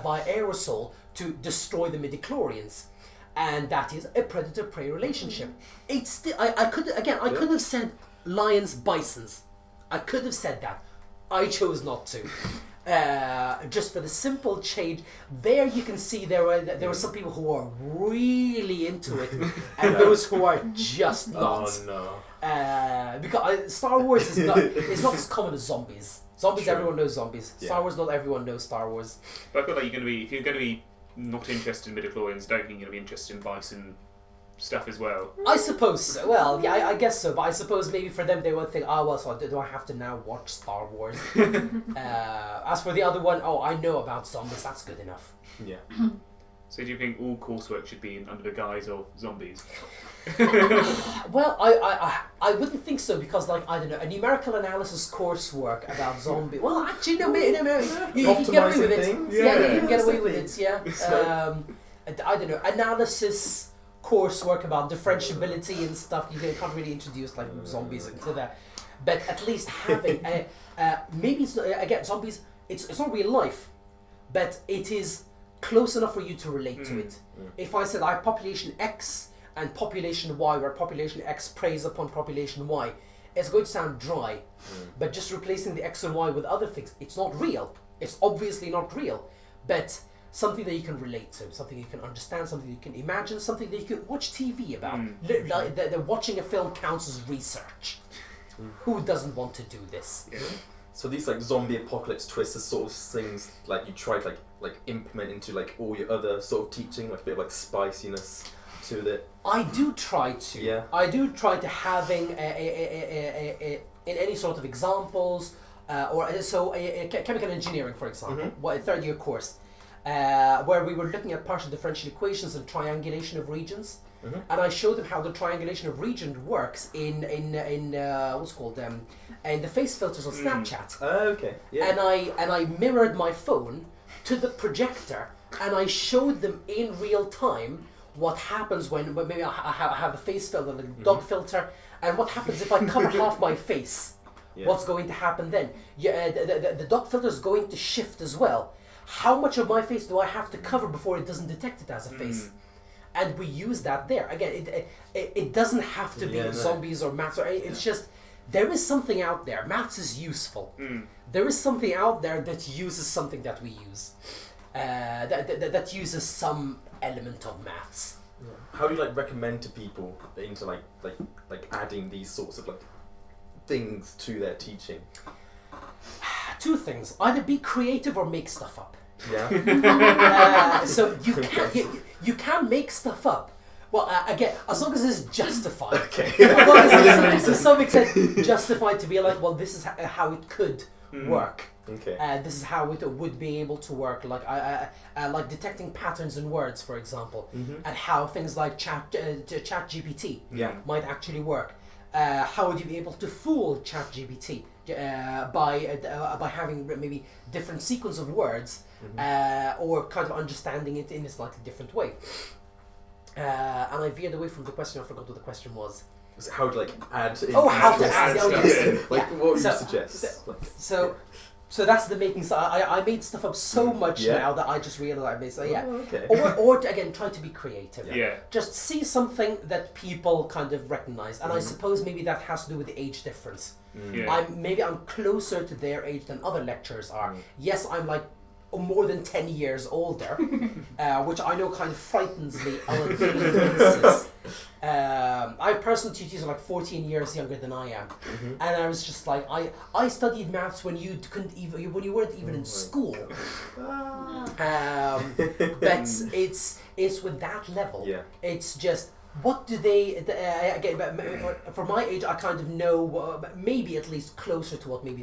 via aerosol to destroy the midichlorians, and that is a predator-prey relationship. It's still, I could have said lions, bisons. I could have said that. I chose not to. Just for the simple change. There you can see there were some people who are really into it, and those who are just not. Oh no. Because Star Wars is not as common as zombies. Zombies, True. everyone knows zombies. Yeah. Star Wars, not everyone knows Star Wars. But I feel like if you're going to be not interested in midichlorians, don't think you're going to be interested in bison stuff as well. I suppose so. Well, yeah, I guess so. But I suppose maybe for them they would think, so do I have to now watch Star Wars? As for the other one, I know about zombies. That's good enough. Yeah. So do you think all coursework should be under the guise of zombies? Well, I wouldn't think so because, like, I don't know, a numerical analysis coursework about zombie. Well, actually, no, you can get away with it. Things? Yeah, you Yeah. can get away with it. Yeah. I don't know, analysis coursework about differentiability and stuff. You can't really introduce like zombies into that, but at least having maybe it's again zombies. It's not real life, but it is close enough for you to relate to it. If I said I have population X and population Y, where population X preys upon population Y, it's going to sound dry. But just replacing the X and Y with other things, it's not real. It's obviously not real, but something that you can relate to, something you can understand, something you can imagine, something that you can watch TV about. Like the watching a film counts as research. Who doesn't want to do this? Yeah. So these like zombie apocalypse twists are sort of things like you try to like implement into like all your other sort of teaching, like a bit of like spiciness to it. I do try to. Yeah. I do try to having in any sort of examples chemical engineering, for example, a third year course, where we were looking at partial differential equations and triangulation of regions. And I showed them how the triangulation of region works in what's called in the face filters on Snapchat. Okay. Yeah. And I mirrored my phone to the projector, and I showed them in real time what happens when maybe I have a face filter, the dog filter, and what happens if I cover half my face. Yeah. What's going to happen then? Yeah, the dog filter is going to shift as well. How much of my face do I have to cover before it doesn't detect it as a face? And we use that there. Again, it doesn't have to be zombies or maths, or it's just there is something out there. Maths is useful. There is something out there that uses something that we use. That uses some element of maths. How do you like recommend to people into like adding these sorts of like things to their teaching? Two things: either be creative or make stuff up. Yeah. So you can make stuff up. Well, again, as long as it's justified. Okay. As long as it's to some extent justified to be like, well, this is how it could work. Okay. This is how it would be able to work, like detecting patterns in words, for example, and how things like Chat GPT might actually work. How would you be able to fool Chat GPT by having maybe different sequence of words, or kind of understanding it in a slightly different way? And I veered away from the question. I forgot what the question was. So how to add? How to add? What would you suggest? So that's the making. So I made stuff up so much now that I just realized. So okay. or again, try to be creative. Yeah. Just see something that people kind of recognize, and I suppose maybe that has to do with the age difference. Yeah. I'm closer to their age than other lecturers are. Yes, I'm like more than 10 years older, which I know kind of frightens me on a daily basis. I have personal tutors like 14 years younger than I am, and I was just like, I studied maths when you weren't even in school. But it's with that level. Yeah. It's just, what do they again? For my age, I kind of know maybe at least closer to what maybe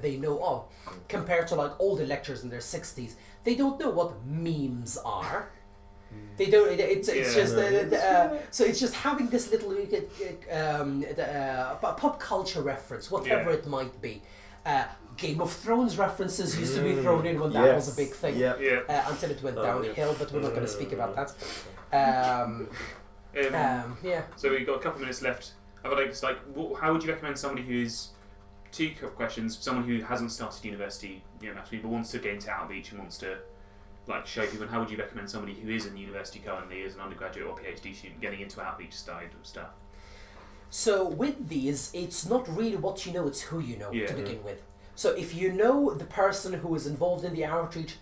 they know of, compared to like older lecturers in their 60s. They don't know what memes are. They don't. It's just so it's just having this little pop culture reference, whatever it might be. Game of Thrones references used to be thrown in when that was a big thing. Until it went downhill, but we're not going to speak about that. So we've got a couple of minutes left. I'd like to how would you recommend somebody who's two questions? Someone who hasn't started university, naturally, but wants to get into outreach and wants to show people. And how would you recommend somebody who is in university currently, as an undergraduate or PhD student, getting into outreach side of stuff? So with these, it's not really what you know; it's who you know to begin with. So if you know the person who is involved in the outreach,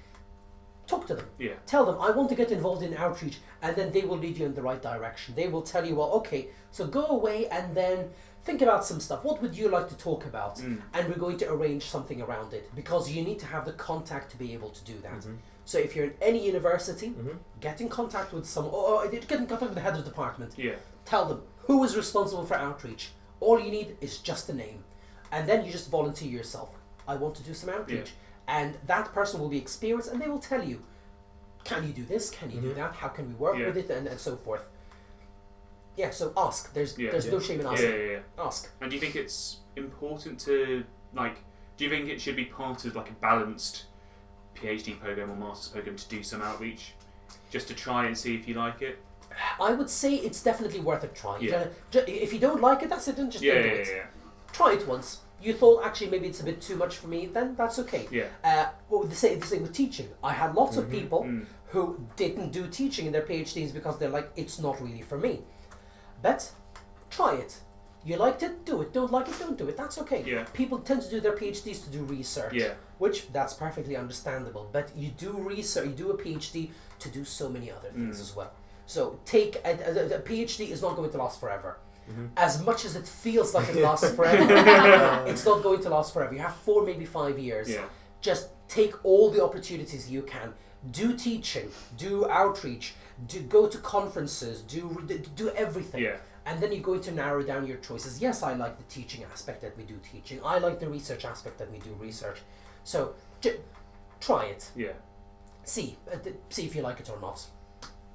talk to them. Yeah. Tell them, I want to get involved in outreach, and then they will lead you in the right direction. They will tell you, well, okay, so go away and then think about some stuff. What would you like to talk about? And we're going to arrange something around it, because you need to have the contact to be able to do that. So if you're in any university, get in contact with someone, or get in contact with the head of the department. Yeah. Tell them who is responsible for outreach. All you need is just a name, and then you just volunteer yourself. I want to do some outreach. And that person will be experienced, and they will tell you, can you do this? Can you do that? How can we work with it? And so forth. Yeah, so ask. There's no shame in asking. Ask. And do you think it's important to, do you think it should be part of a balanced PhD program or master's program to do some outreach? Just to try and see if you like it? I would say it's definitely worth a try. If you don't like it, that's it, then just don't do it. Try it once. You thought, actually, maybe it's a bit too much for me, then that's okay. The same with teaching. I had lots of people who didn't do teaching in their PhDs because they're like, it's not really for me. But try it. You liked it, do it. Don't like it, don't do it. That's okay. People tend to do their PhDs to do research, which that's perfectly understandable. But you do research, you do a PhD to do so many other things as well. So take a PhD is not going to last forever. As much as it feels like it lasts forever, it's not going to last forever. You have 4, maybe 5 years. Just take all the opportunities you can. Do teaching, do outreach, go to conferences, do everything. And then you're going to narrow down your choices. Yes, I like the teaching aspect that we do teaching. I like the research aspect that we do research. So try it. See if you like it or not.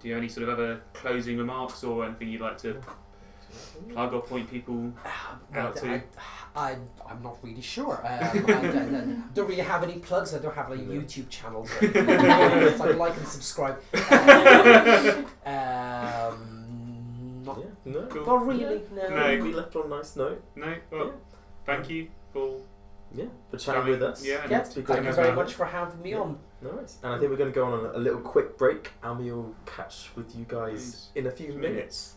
Do you have any sort of other closing remarks or anything you'd like to plug or point people out to? I'm not really sure. I don't really have any plugs. I don't have YouTube channels. It's like and subscribe. Not really. No. We left on a nice note. No. Well, thank you for chatting with us. Thank you very much for having me on. Nice. And I think we're going to go on a little quick break, and we'll catch with you guys in a few minutes.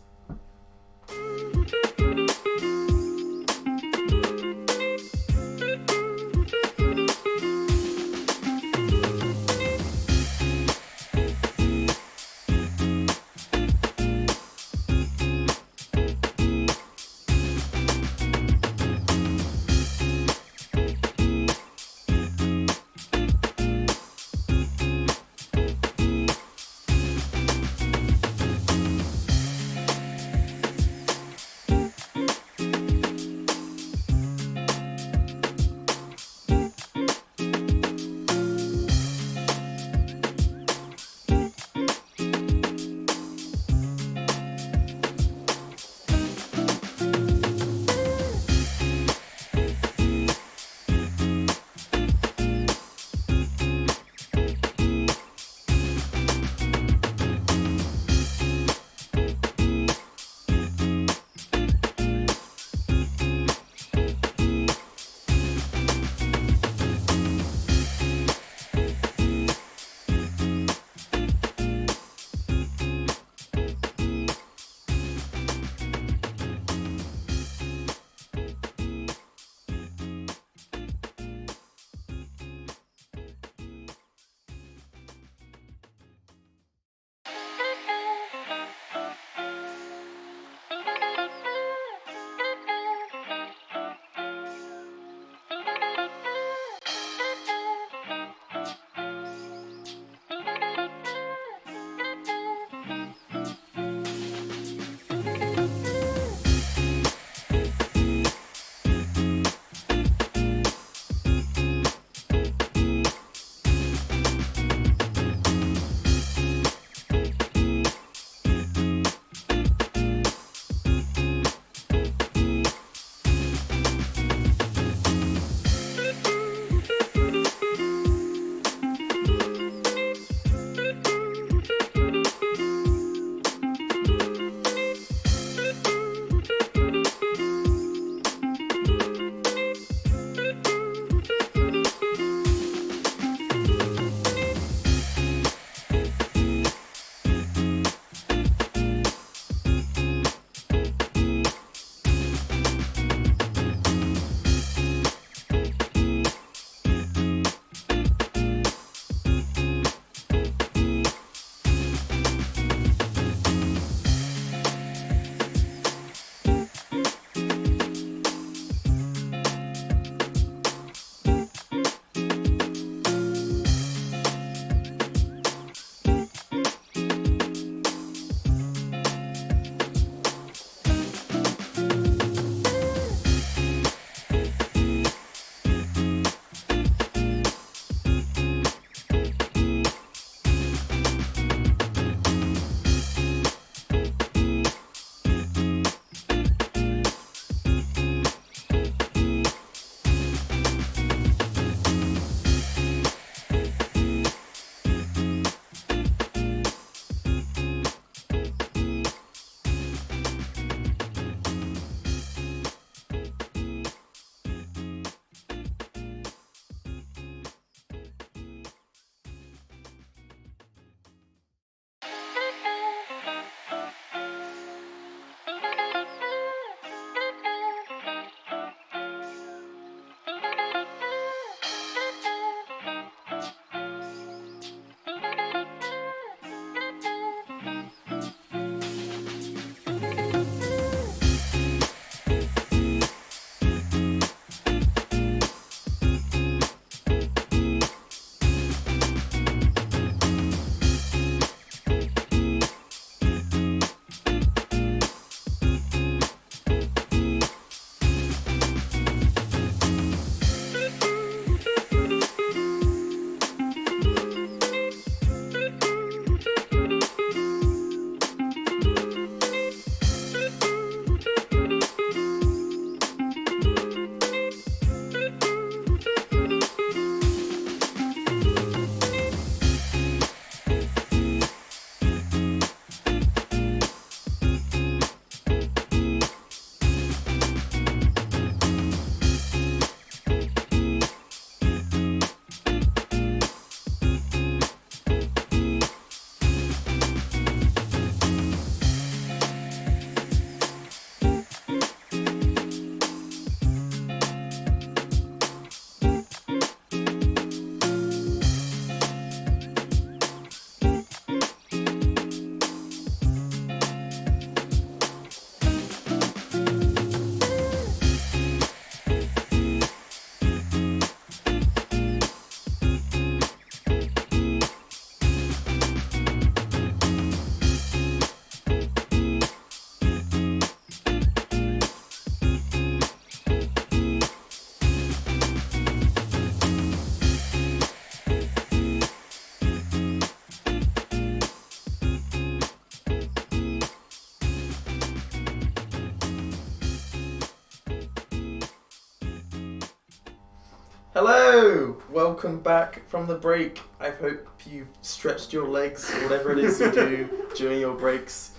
Hello! Welcome back from the break. I hope you've stretched your legs, or whatever it is you do during your breaks.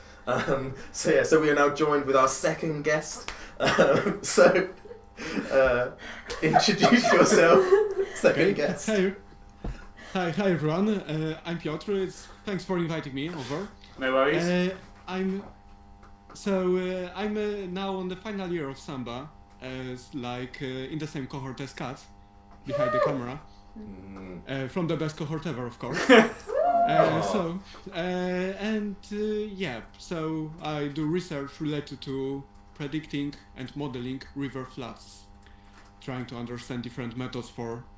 So we are now joined with our second guest. Introduce yourself, second guest. Hi everyone. I'm Piotr. Thanks for inviting me over. No worries. I'm now on the final year of Samba, in the same cohort as Kat, behind the camera. From the best cohort ever, of course. So I do research related to predicting and modeling river floods, trying to understand different methods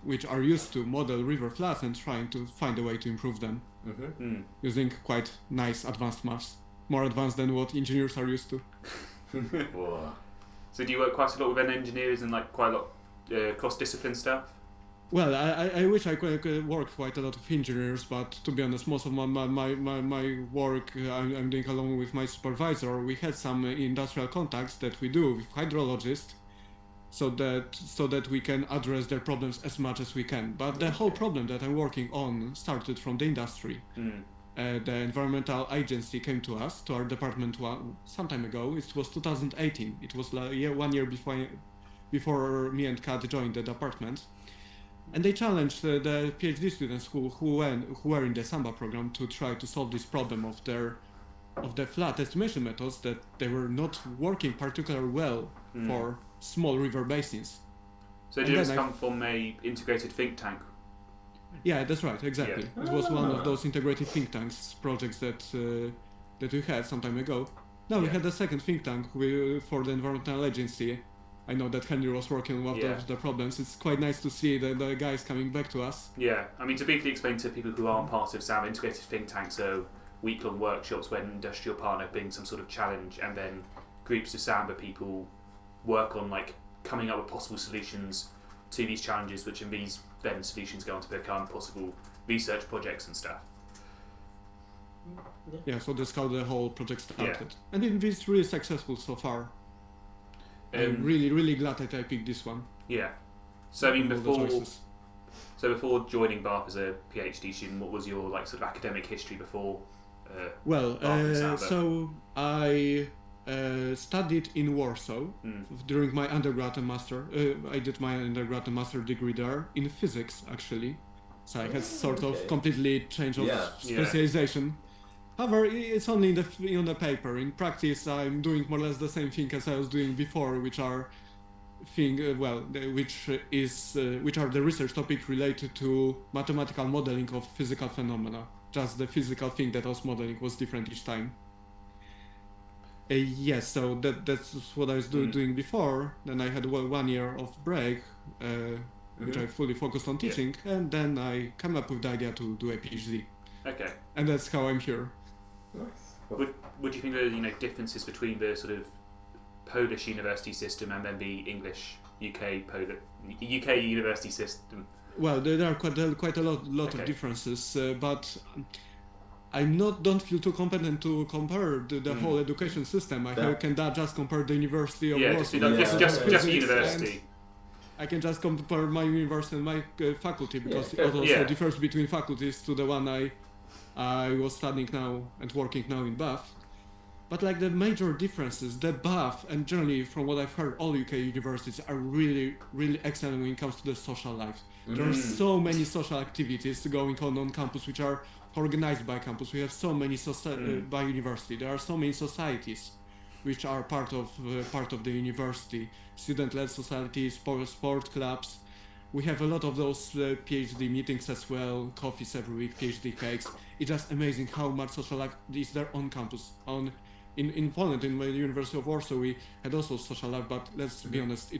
which are used to model river floods and trying to find a way to improve them using quite nice advanced maths, more advanced than what engineers are used to. Whoa. So do you work quite a lot with engineers and like quite a lot cross-discipline stuff? Well, I wish I could work quite a lot of engineers, but to be honest, most of my work I'm doing along with my supervisor. We had some industrial contacts that we do with hydrologists, so that we can address their problems as much as we can. But the whole problem that I'm working on started from the industry. The environmental agency came to us, to our department some time ago. It was 2018. It was 1 year before me and Kat joined the department. And they challenged the PhD students who were in the Samba program to try to solve this problem of the flood estimation methods, that they were not working particularly well for small river basins. So did this come from a integrated think tank? Yeah, that's right, exactly. Yeah. It was one of those integrated think tanks projects that we had some time ago. Now we had a second think tank for the environmental agency. I know that Henry was working on one of the problems. It's quite nice to see the guys coming back to us. Yeah, I mean, to briefly explain to people who aren't part of SAM, integrated think tanks are week-long workshops where an industrial partner brings some sort of challenge, and then groups of Samba people work on like coming up with possible solutions to these challenges, which in these then solutions go on to become possible research projects and stuff. Yeah, so that's how the whole project started. And it's been really successful so far. I'm really glad that I picked this one. Yeah. So I mean, before joining Bath as a PhD student, what was your like sort of academic history before? So I studied in Warsaw during my undergrad and master. I did my undergrad and master degree there in physics, actually. So I had sort of completely change of specialization. However, it's only on the paper. In practice, I'm doing more or less the same thing as I was doing before, which are the research topic related to mathematical modeling of physical phenomena. Just the physical thing that I was modeling was different each time. Yes, so that's what I was doing before. Then I had 1 year of break, which I fully focused on teaching, and then I came up with the idea to do a PhD. Okay. And that's how I'm here. Nice. Would you think there are differences between the sort of Polish university system and then the English UK university system? Well, there are quite a lot of differences, but I don't feel too competent to compare the whole education system. I can just compare the University of Warsaw. Just the university. I can just compare my university and my faculty, because it also differs between faculties to the one I was studying now and working now in Bath. But like the major differences, the Bath and generally from what I've heard, all UK universities are really excellent when it comes to the social life. There are so many social activities going on campus which are organized by campus. We have so many by university. There are so many societies which are part of the university. Student-led societies, sport clubs. We have a lot of those PhD meetings as well, coffees every week, PhD cakes. It's just amazing how much social life is there on campus. In Poland, in the University of Warsaw, we had also social life, but let's be honest,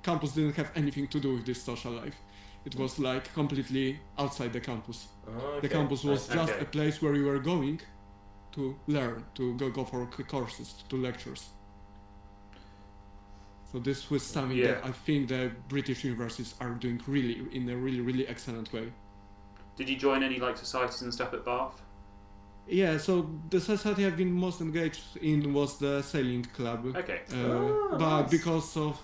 campus didn't have anything to do with this social life. It was like completely outside the campus. The campus was just a place where you were going to learn, to go for courses, to lectures. So this was something that I think the British universities are doing in a really excellent way. Did you join any like societies and stuff at Bath? Yeah, so the society I've been most engaged in was the sailing club. Okay. But nice.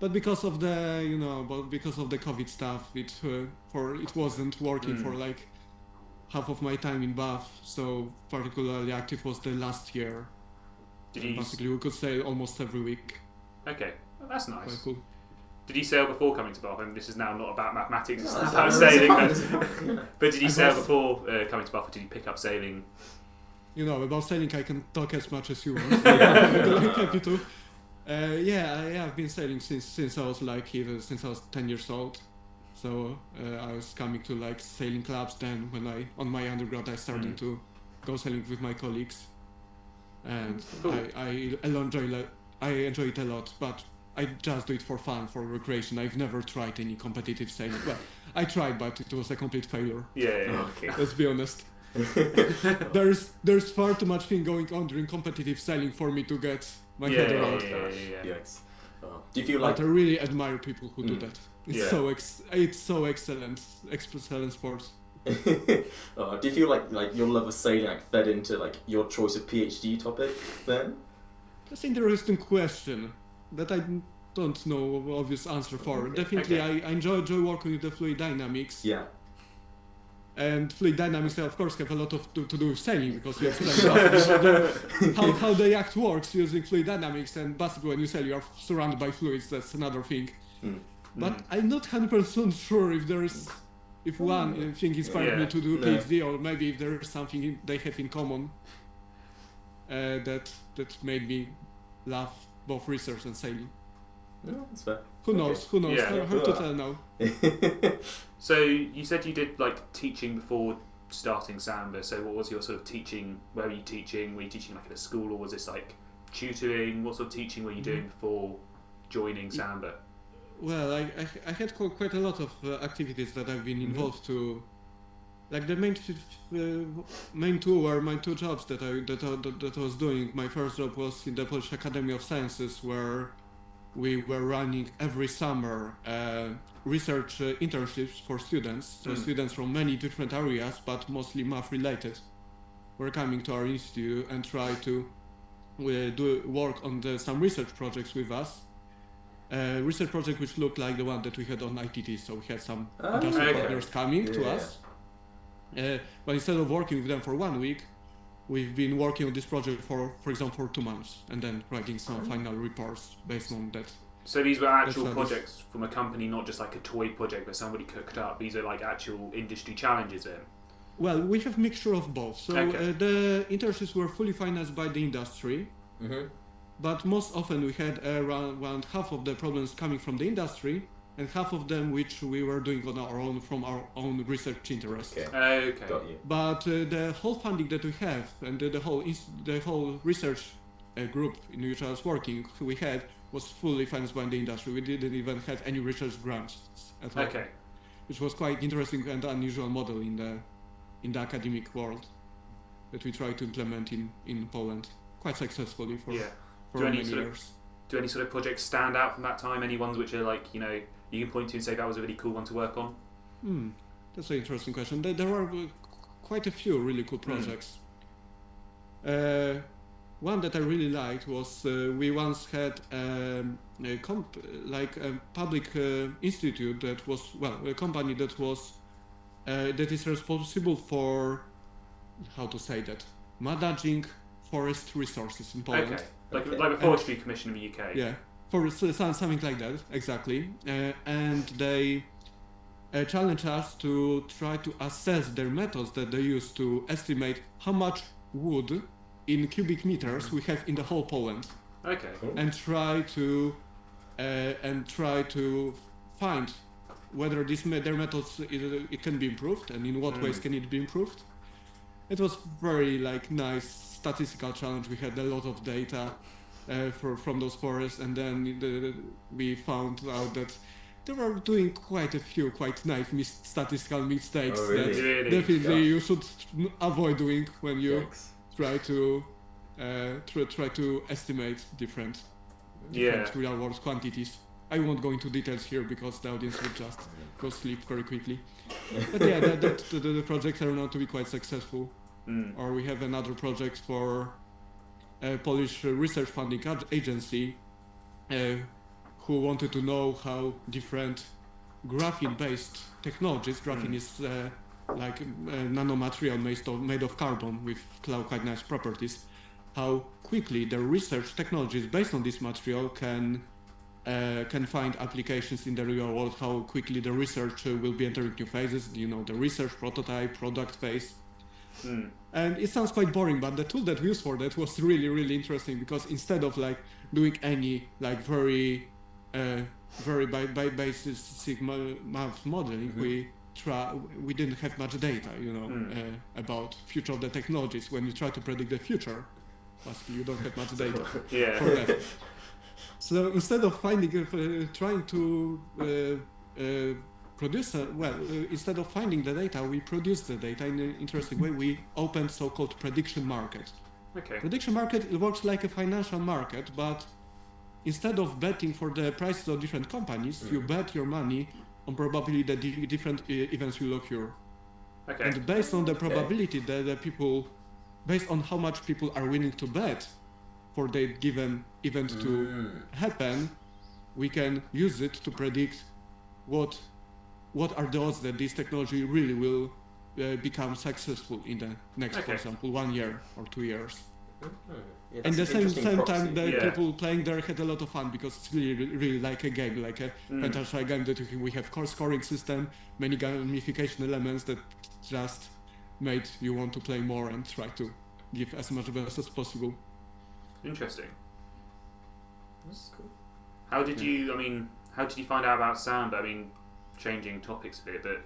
but because of the COVID stuff, it wasn't working for like half of my time in Bath. So particularly active was the last year. Basically, we could sail almost every week. Okay, well, that's nice. Quite cool. Did you sail before coming to Bath? I mean, this is now not about mathematics, it's about sailing. But did you sail before coming to Bath, or did you pick up sailing? About sailing I can talk as much as you want. I'm happy to. I've been sailing since I was since I was 10 years old. So I was coming to like sailing clubs. Then when on my undergrad I started to go sailing with my colleagues, and cool. I enjoy it a lot. But I just do it for fun, for recreation. I've never tried any competitive sailing. Well, I tried, but it was a complete failure. Yeah. Okay. Let's be honest. There's far too much thing going on during competitive sailing for me to get my head around. Yes. Do you feel like? But I really admire people who do that. It's so excellent sport. Do you feel like your love of sailing like fed into like your choice of PhD topic then? That's an interesting question that I don't know an obvious answer for. Definitely, I enjoy working with the fluid dynamics. Yeah. And fluid dynamics, of course, have a lot to do with sailing, because we explained how the act works using fluid dynamics, and basically when you sail you are surrounded by fluids. That's another thing. But I'm not 100% sure if one thing inspired me to do PhD, or maybe if there is something they have in common that made me love both research and sailing. No, that's fair. Who knows? Yeah. Hard to tell now. So you said you did like teaching before starting Samba. So what was your sort of teaching? Where were you teaching? Were you teaching like at a school, or was this like tutoring? What sort of teaching were you doing before joining Samba? Well, I had quite a lot of activities that I've been involved to. Like the main two jobs that I was doing. My first job was in the Polish Academy of Sciences, where we were running every summer research internships for students. So students from many different areas, but mostly math related, were coming to our institute and try to do work on some research projects with us. Research project which looked like the one that we had on ITT, so we had some industry partners coming to us. But instead of working with them for 1 week, we've been working on this project for example, for 2 months, and then writing some final reports based on that. So these were actual projects from a company, not just like a toy project that somebody cooked up. These are like actual industry challenges then? Well, we have a mixture of both. So the internships were fully financed by the industry, but most often we had around half of the problems coming from the industry, and half of them which we were doing on our own from our own research interest. Okay. Got you. But the whole funding that we have, and the whole research group in which I was working, was fully financed by the industry. We didn't even have any research grants at all. Okay. Which was quite interesting and unusual model in the academic world that we tried to implement in Poland quite successfully for many years. Do any sort of projects stand out from that time? Any ones which are like, you can point to and say that was a really cool one to work on? That's an interesting question. There are quite a few really cool projects. One that I really liked was we once had a public institute that was a company that was that is responsible for managing forest resources in Poland. Okay. Like the Forestry Commission in the UK. Yeah, for something like that, exactly. And they challenge us to try to assess their methods that they use to estimate how much wood in cubic meters we have in the whole Poland. Okay. And try to find whether their methods it can be improved, and in what ways can it be improved. It was very nice statistical challenge. We had a lot of data from those forests, and then we found out that they were doing quite a few quite nice statistical mistakes that definitely you should avoid doing when you try to estimate different real world quantities. I won't go into details here because the audience would just go sleep very quickly. But yeah, the projects turned out to be quite successful. Or we have another project for a Polish research funding agency who wanted to know how different graphene-based technologies, graphene is like a nanomaterial made of carbon with quite nice properties, how quickly the research technologies based on this material can find applications in the real world, how quickly the research will be entering new phases, the research, prototype, product phase. And it sounds quite boring, but the tool that we used for that was really, really interesting, because instead of like doing any like very basic math modeling, we didn't have much data, about future of the technologies. When you try to predict the future, you don't have much data for that. So instead of trying to produce, instead of finding the data, we produced the data in an interesting way. We opened so-called prediction market. Okay. Prediction market, it works like a financial market, but instead of betting for the prices of different companies, you bet your money on probability that different events will occur. Okay. And based on the probability that the people, based on how much people are willing to bet for the given event to happen, we can use it to predict what are the odds that this technology really will become successful in the next, for example, 1 year or 2 years. Yeah, and at the same time, the Yeah. people playing there had a lot of fun, because it's really like a game, like a fantasy game that we have core scoring system, many gamification elements that just made you want to play more and try to give as much best as possible. Interesting. That's cool. How did you find out about Samba? I mean, changing topics a bit, but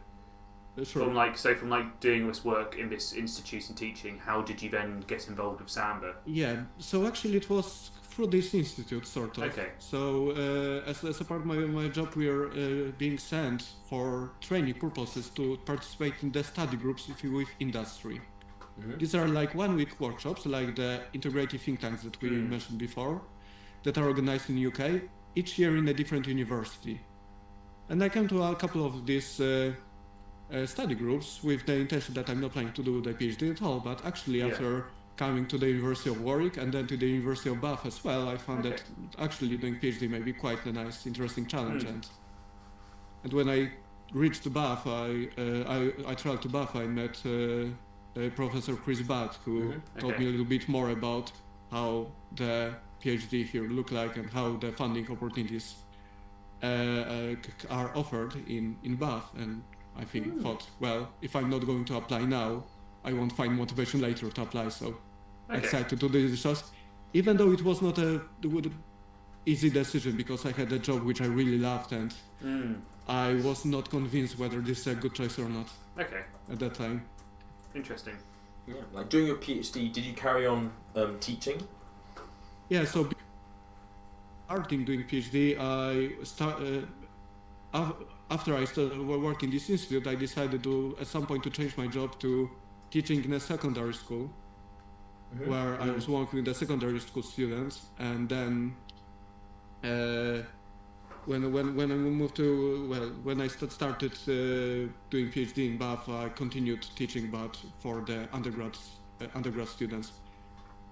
Sure. from doing this work in this institute and teaching, how did you then get involved with Samba? Yeah, so actually it was through this institute, sort of. Okay. So as a part of my job, we are being sent for training purposes to participate in the study groups with industry. These are like 1-week workshops, like the integrative think tanks that we mentioned before, that are organized in the UK, each year in a different university. And I came to a couple of these study groups with the intention that I'm not planning to do the PhD at all, but actually after coming to the University of Warwick and then to the University of Bath as well, I found that actually doing PhD may be quite a nice, interesting challenge. And when I reached Bath, I traveled to Bath, I met Professor Chris Butt, who told me a little bit more about how the PhD here look like and how the funding opportunities are offered in Bath. And I thought, well, if I'm not going to apply now, I won't find motivation later to apply. So I decided to do this just, even though it was not a easy decision, because I had a job which I really loved, and I was not convinced whether this is a good choice or not at that time. Interesting. Yeah, like during your PhD, did you carry on teaching? Yeah, so starting doing PhD, after I started working in this institute, I decided at some point to change my job to teaching in a secondary school, where I was working with the secondary school students. And then when I started doing PhD in Bath, I continued teaching, but for the undergrad students.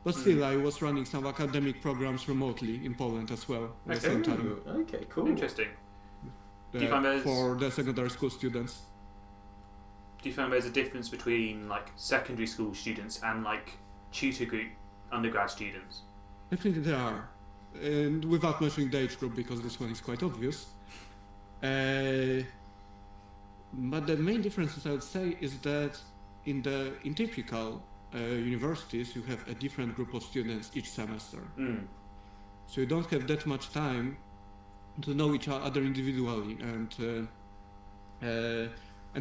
But still, I was running some academic programs remotely in Poland as well at the same time. Okay, cool. Interesting. Do you find for the secondary school students. Do you find there's a difference between like secondary school students and like tutor group undergrad students? Definitely there are. And without mentioning the age group, because this one is quite obvious. But the main difference, I would say, is that in typical universities, you have a different group of students each semester. So you don't have that much time to know each other individually and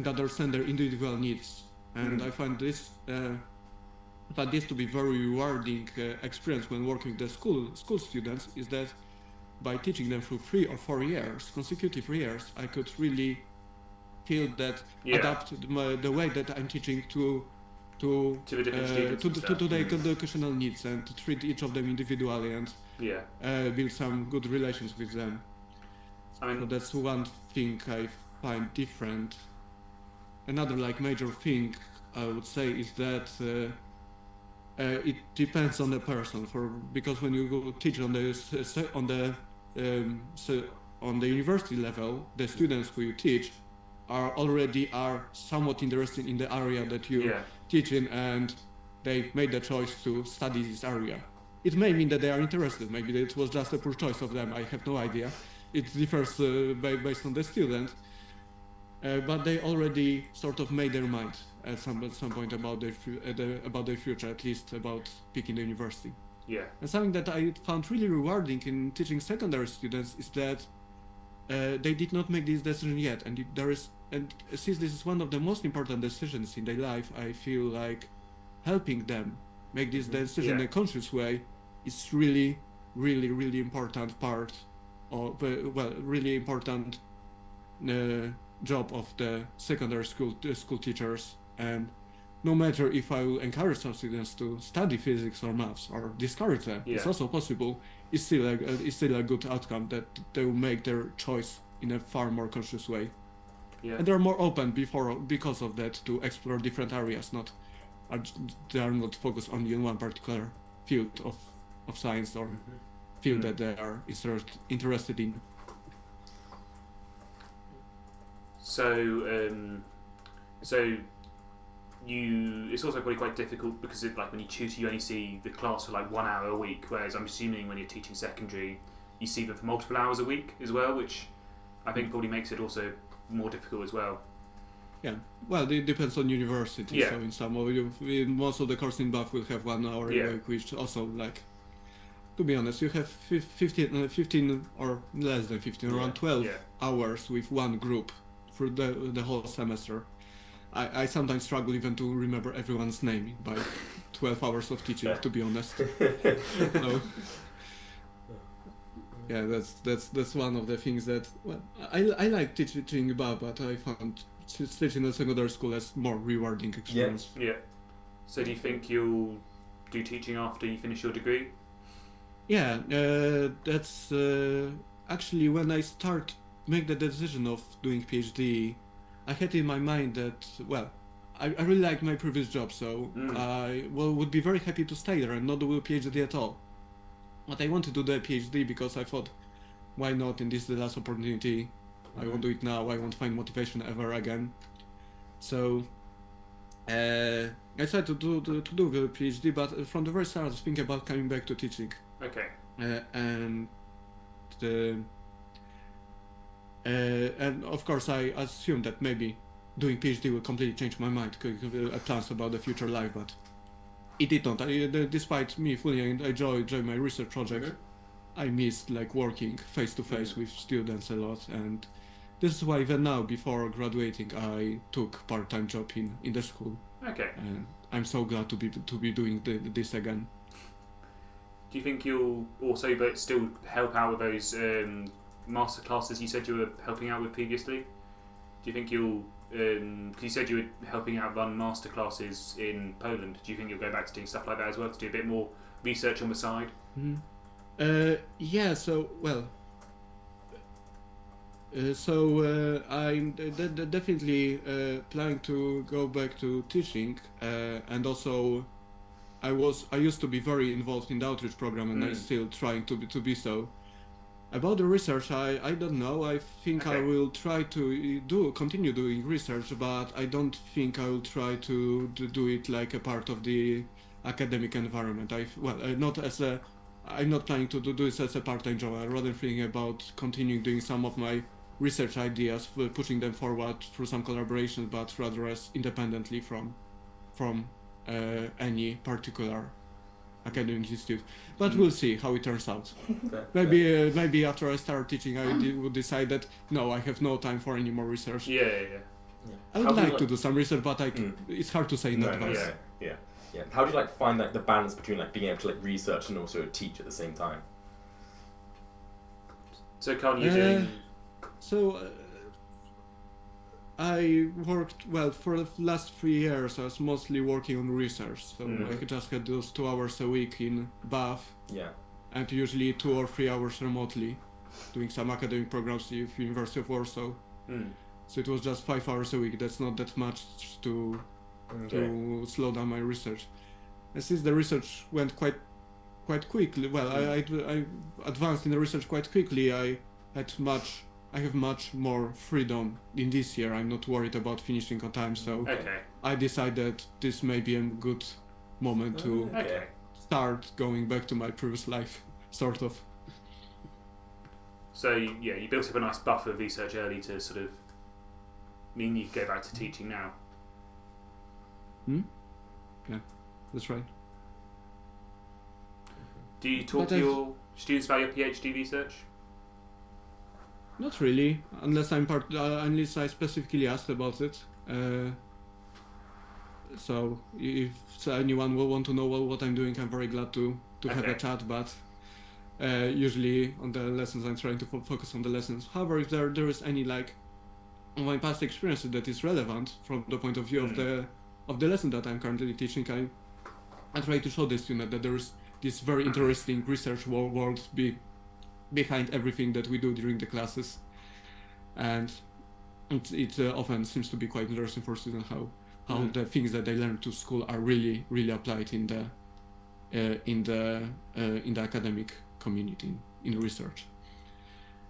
understand their individual needs. And I find this to be very rewarding experience when working with the school students, is that by teaching them through 3 or 4 years, consecutive years, I could really feel that adapt the way that I'm teaching to the different students to the educational needs, and to treat each of them individually and build some good relations with them. So that's one thing I find different. Another major thing I would say is that it depends on the person. Because when you go teach on the so on the university level, the students who you teach are somewhat interested in the area that you teach in, and they made the choice to study this area. It may mean that they are interested. Maybe it was just a poor choice of them. I have no idea. It differs based on the student. But they already sort of made their mind at some point about their future, at least about picking the university. Yeah. And something that I found really rewarding in teaching secondary students is that they did not make this decision yet, and since this is one of the most important decisions in their life, I feel like helping them make this decision in a conscious way is really, really, really important part of really important job of the secondary school teachers. And no matter if I will encourage some students to study physics or maths or discourage them, it's also possible. It's still a good outcome that they will make their choice in a far more conscious way. Yeah. And they're more open because of that to explore different areas. They are not focused only on one particular field of science or field that they are interested in. So it's also probably quite difficult because when you tutor, you only see the class for 1 hour a week, whereas I'm assuming when you're teaching secondary, you see them for multiple hours a week as well, which I think probably makes it also more difficult as well. Yeah, well, it depends on university. So in most of the courses in Bath will have 1 hour a week, which also, to be honest, you have 15 or less than 15, around 12 hours with one group for the whole semester. I sometimes struggle even to remember everyone's name by 12 hours of teaching, to be honest. So, yeah, that's one of the things that I like teaching about, but I found teaching in secondary school as more rewarding experience. Yeah. So do you think you'll do teaching after you finish your degree? Yeah, that's actually when I make the decision of doing PhD. I had in my mind that, I really liked my previous job, so I would be very happy to stay there and not do a PhD at all. But I wanted to do a PhD because I thought, why not? And this is the last opportunity. I won't do it now. I won't find motivation ever again. So I decided to do the PhD, but from the very start I was thinking about coming back to teaching. Okay. And of course I assumed that maybe doing PhD will completely change my mind, plans about the future life, but it did not. Despite me fully enjoy my research project, I missed working face to face with students a lot, and this is why even now, before graduating, I took part-time job in the school. Okay. And I'm so glad to be doing this again. Do you think you'll also still help out with those master classes you said you were helping out with previously? Do you think you'll, because you said you were helping out run master classes in Poland, do you think you'll go back to doing stuff like that as well, to do a bit more research on the side? Yeah, so, I'm definitely planning to go back to teaching, and also I used to be very involved in the outreach program, and I'm still trying to be so. About the research, I don't know. I think I will try to continue doing research, but I don't think I will try to do it like a part of the academic environment. I'm not planning to do this as a part-time job. I'm rather thinking about continuing doing some of my research ideas, pushing them forward through some collaborations, but rather as independently from any particular academic institute. But we'll see how it turns out. Maybe after I start teaching, I would decide that no, I have no time for any more research. Yeah. I would like to do some research, but it's hard to say in advance. Yeah. How do you find the balance between being able to research and also teach at the same time? So Carl, you're doing. So I worked for the last 3 years. I was mostly working on research. So I just had those 2 hours a week in Bath. Yeah. And usually 2 or 3 hours remotely, doing some academic programs with University of Warsaw. So it was just 5 hours a week. That's not that much to slow down my research. And since the research went quite quite quickly. Well, I advanced in the research quite quickly. I have much more freedom in this year. I'm not worried about finishing on time, so Okay. I decided this may be a good moment to Okay. start going back to my previous life, sort of. So you built up a nice buffer of research early to sort of mean you go back to teaching now. Yeah, that's right. Do you talk But to your students about your PhD research? Not really, unless unless I specifically asked about it. So if anyone will want to know what I'm doing, I'm very glad to have a Okay. chat. But usually on the lessons, I'm trying to focus on the lessons. However, if there is any like of my past experiences that is relevant from the point of view of the lesson that I'm currently teaching, I try to show the student that there is this very interesting research world behind everything that we do during the classes, and it often seems to be quite interesting for students how the things that they learn to school are really applied in the academic community in research.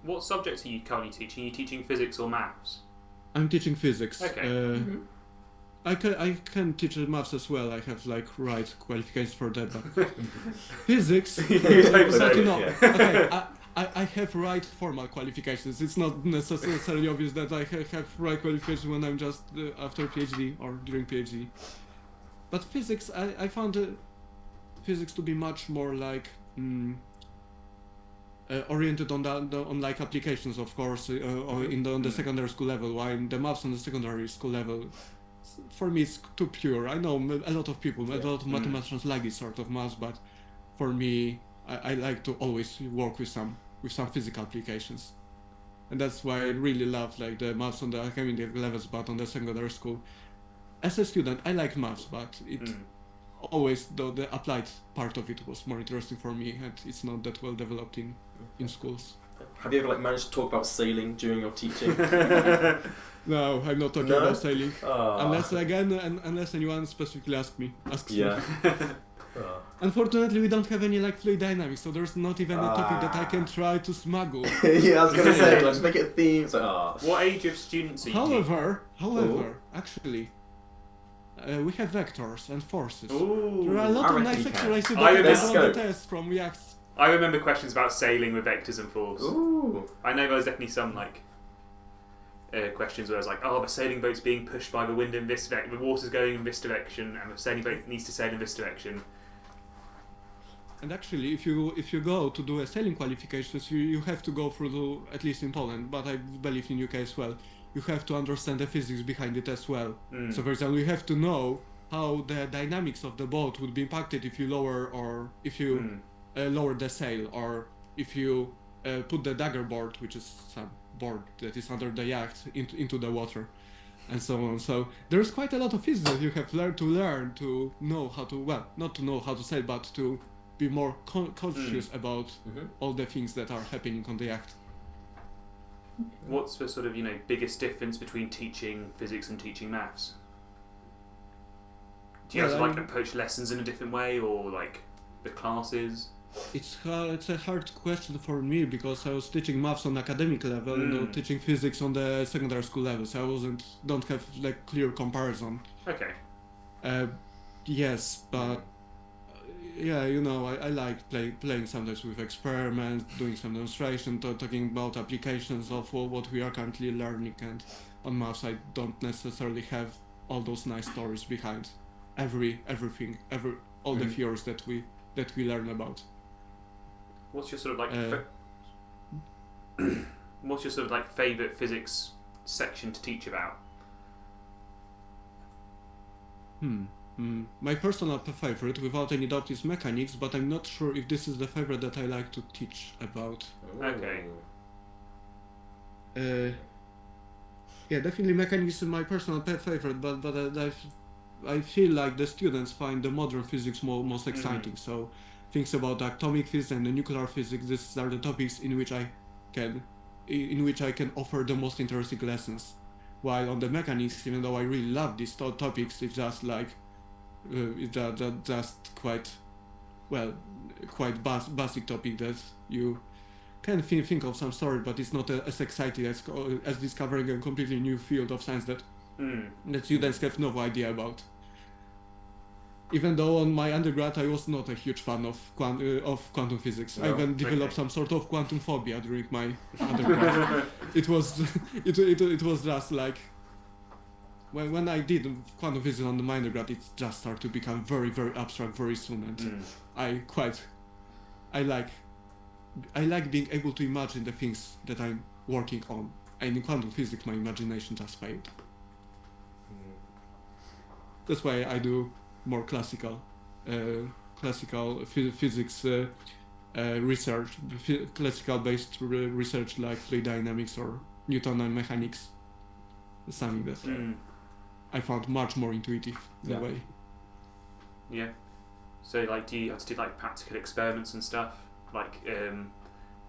What subjects are you currently teaching? Are you teaching physics or maths? I'm teaching physics. Okay. I can teach maths as well. I have like right qualifications for that, but physics. You'd hope so. But, you know, Yeah. okay, I have right formal qualifications. It's not necessarily obvious that I have right qualifications when I'm just after PhD or during PhD. But physics, I found physics to be much more like oriented on like applications, of course, or on the secondary school level. While the maths on the secondary school level, for me, it's too pure. I know a lot of people, a lot of mathematicians like this sort of maths, but for me, I like to always work with some physical applications, and that's why I really love like the maths on the academic levels, but on the secondary school. As a student, I like maths, but it always the applied part of it was more interesting for me, and it's not that well developed in schools. Have you ever like managed to talk about sailing during your teaching? No, I'm not talking No? about sailing. Oh. Unless anyone specifically asks me. Yeah. Oh. Unfortunately, we don't have any like fluid dynamics, so there's not even a topic that I can try to smuggle. Yeah, I was gonna say, let's make it a theme. It's like, What age of students are you However, actually, we have vectors and forces. Ooh. There are a lot I of reckon nice you can. exercises I that remember on the scope. test from React. I remember questions about sailing with vectors and force. Ooh. I know there was definitely some like questions where I was like, oh, the sailing boat's being pushed by the wind in this direction, the water's going in this direction, and the sailing boat needs to sail in this direction. And actually, if you go to do a sailing qualifications, you have to go through at least in Poland, but I believe in UK as well. You have to understand the physics behind it as well. So, for example, you have to know how the dynamics of the boat would be impacted if you lower lower the sail, or if you put the dagger board, which is some board that is under the yacht, into the water, and so on. So there's quite a lot of physics that you have learned to know how to, well, not to know how to sail, but to be more conscious about all the things that are happening on the yacht. What's the sort of biggest difference between teaching physics and teaching maths? Do you have to like approach lessons in a different way, or like the classes? It's a hard question for me, because I was teaching maths on academic level and teaching physics on the secondary school level, so I don't have like clear comparison. Okay. Yes, but yeah, I like playing sometimes with experiments, doing some demonstration, talking about applications of what we are currently learning, and on maths I don't necessarily have all those nice stories behind everything, all the theories that we learn about. What's your sort of like what's your sort of like favourite physics section to teach about? My personal favorite, without any doubt, is mechanics, but I'm not sure if this is the favorite that I like to teach about. Okay. Yeah, definitely mechanics is my personal favorite, but I feel like the students find the modern physics most exciting. So things about atomic physics and the nuclear physics, these are the topics in which I can offer the most interesting lessons. While on the mechanics, even though I really love these topics, it's just like just quite, well, quite basic topic that you can think of some story, but it's not as exciting as discovering a completely new field of science that students have no idea about. Even though on my undergrad I was not a huge fan of quantum physics. I even developed some sort of quantum phobia during my undergrad. It was just like when I did quantum physics on my undergrad, it just started to become very, very abstract very soon, and I like being able to imagine the things that I'm working on. And in quantum physics, my imagination just failed. That's why I do more classical physics research, classical-based research like fluid dynamics or Newtonian mechanics. Something that I found much more intuitive in a way. Yeah. So, like, do you have to do like practical experiments and stuff? Like, you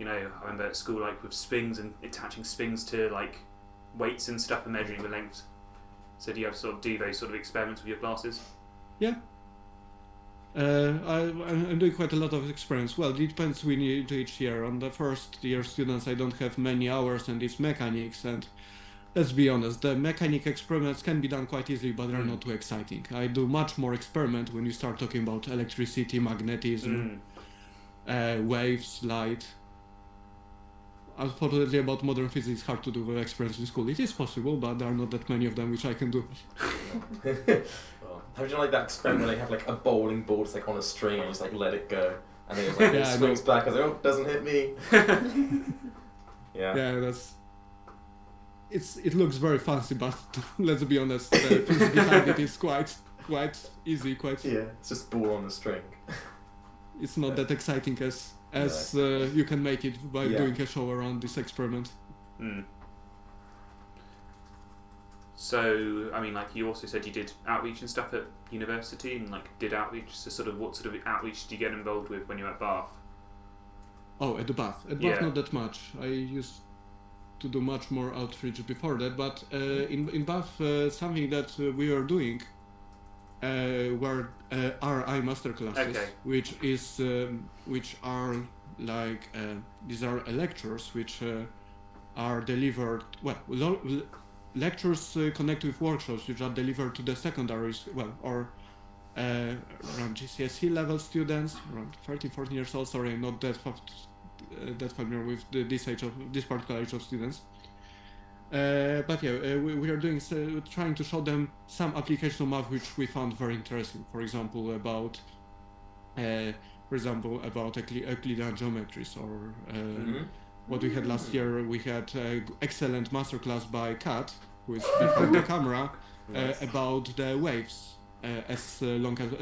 know, I remember at school, like with springs and attaching springs to like weights and stuff and measuring the length. So, do you have to sort of do those sort of experiments with your classes? Yeah. I'm doing quite a lot of experiments. Well, it depends each year. On the first year students, I don't have many hours, and it's mechanics. And let's be honest, the mechanic experiments can be done quite easily, but they're not too exciting. I do much more experiment when you start talking about electricity, magnetism, waves, light. Unfortunately, about modern physics, it's hard to do experiments in school. It is possible, but there are not that many of them which I can do. Have you done like that experiment where they have like a bowling ball just like on a string and you just like let it go and then it's like it swings back and oh, it doesn't hit me. Yeah, it looks very fancy, but let's be honest, the physics behind it is quite easy, it's just ball on a string. It's not that exciting as you can make it by doing a show around this experiment. So, I mean, like you also said you did outreach and stuff at university and like did outreach. So sort of what sort of outreach did you get involved with when you were at Bath? Oh, at the Bath. At Bath, not that much. I used to do much more outreach before that, but in Bath, something that we are doing were RI masterclasses, which are like these are lectures which are delivered. Lectures connect with workshops which are delivered to the secondaries, or around GCSE level students, around 13, 14 years old. Sorry, I'm not that familiar with this particular age of students. But we are doing trying to show them some application of math which we found very interesting. For example, about Euclidean geometries, or what we had last year. We had excellent masterclass by Kat, who is behind the camera, about the waves, as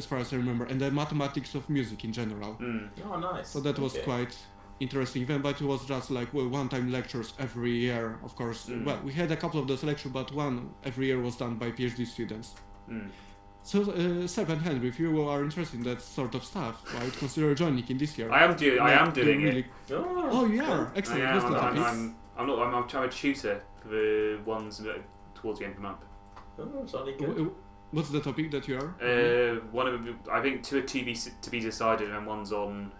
far as I remember, and the mathematics of music in general. Oh, nice. So that was quite interesting event, but it was just like one-time lectures every year. Of course, we had a couple of those lectures, but one every year was done by PhD students. So, Seb and Henry, if you are interested in that sort of stuff, I would consider joining in this year. I am doing it. Oh, you are? Excellent. I'm trying to tutor for the ones towards the end of the month. Oh, sounding good. What's the topic that you are? One of them, I think two are to be decided, and one's on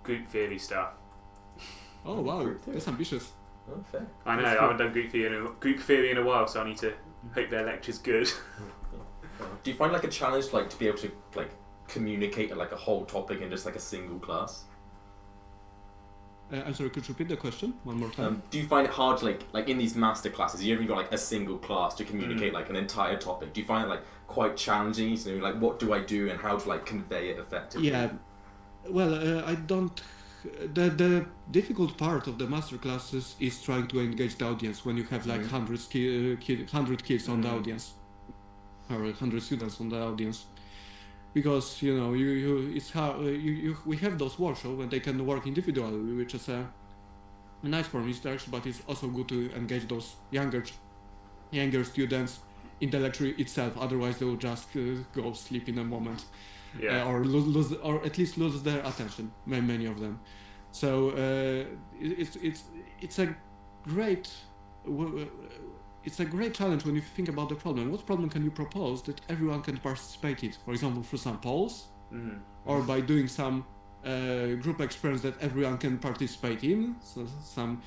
group theory stuff. Oh wow, that's ambitious. Oh, fair. I know. I haven't done group theory in a while, so I need to hope their lecture's good. Do you find like a challenge to be able to like communicate like a whole topic in just like a single class? I'm sorry, could you repeat the question one more time? Do you find it hard to like in these master classes, you've only got like a single class to communicate like an entire topic? Do you find it like quite challenging? So like, what do I do and how to like convey it effectively? Yeah, well, I don't. The difficult part of the master classes is trying to engage the audience when you have like 100 kids on the audience, or 100 students on the audience. Because it's how we have those workshops when they can work individually, which is a nice for research, but it's also good to engage those younger students in the lecture itself. Otherwise, they will just go sleep in a moment, or lose or at least lose their attention. Many of them. So it's a great. It's a great challenge when you think about the problem. What problem can you propose that everyone can participate in? For example, through some polls, or by doing some group experience that everyone can participate in. So some,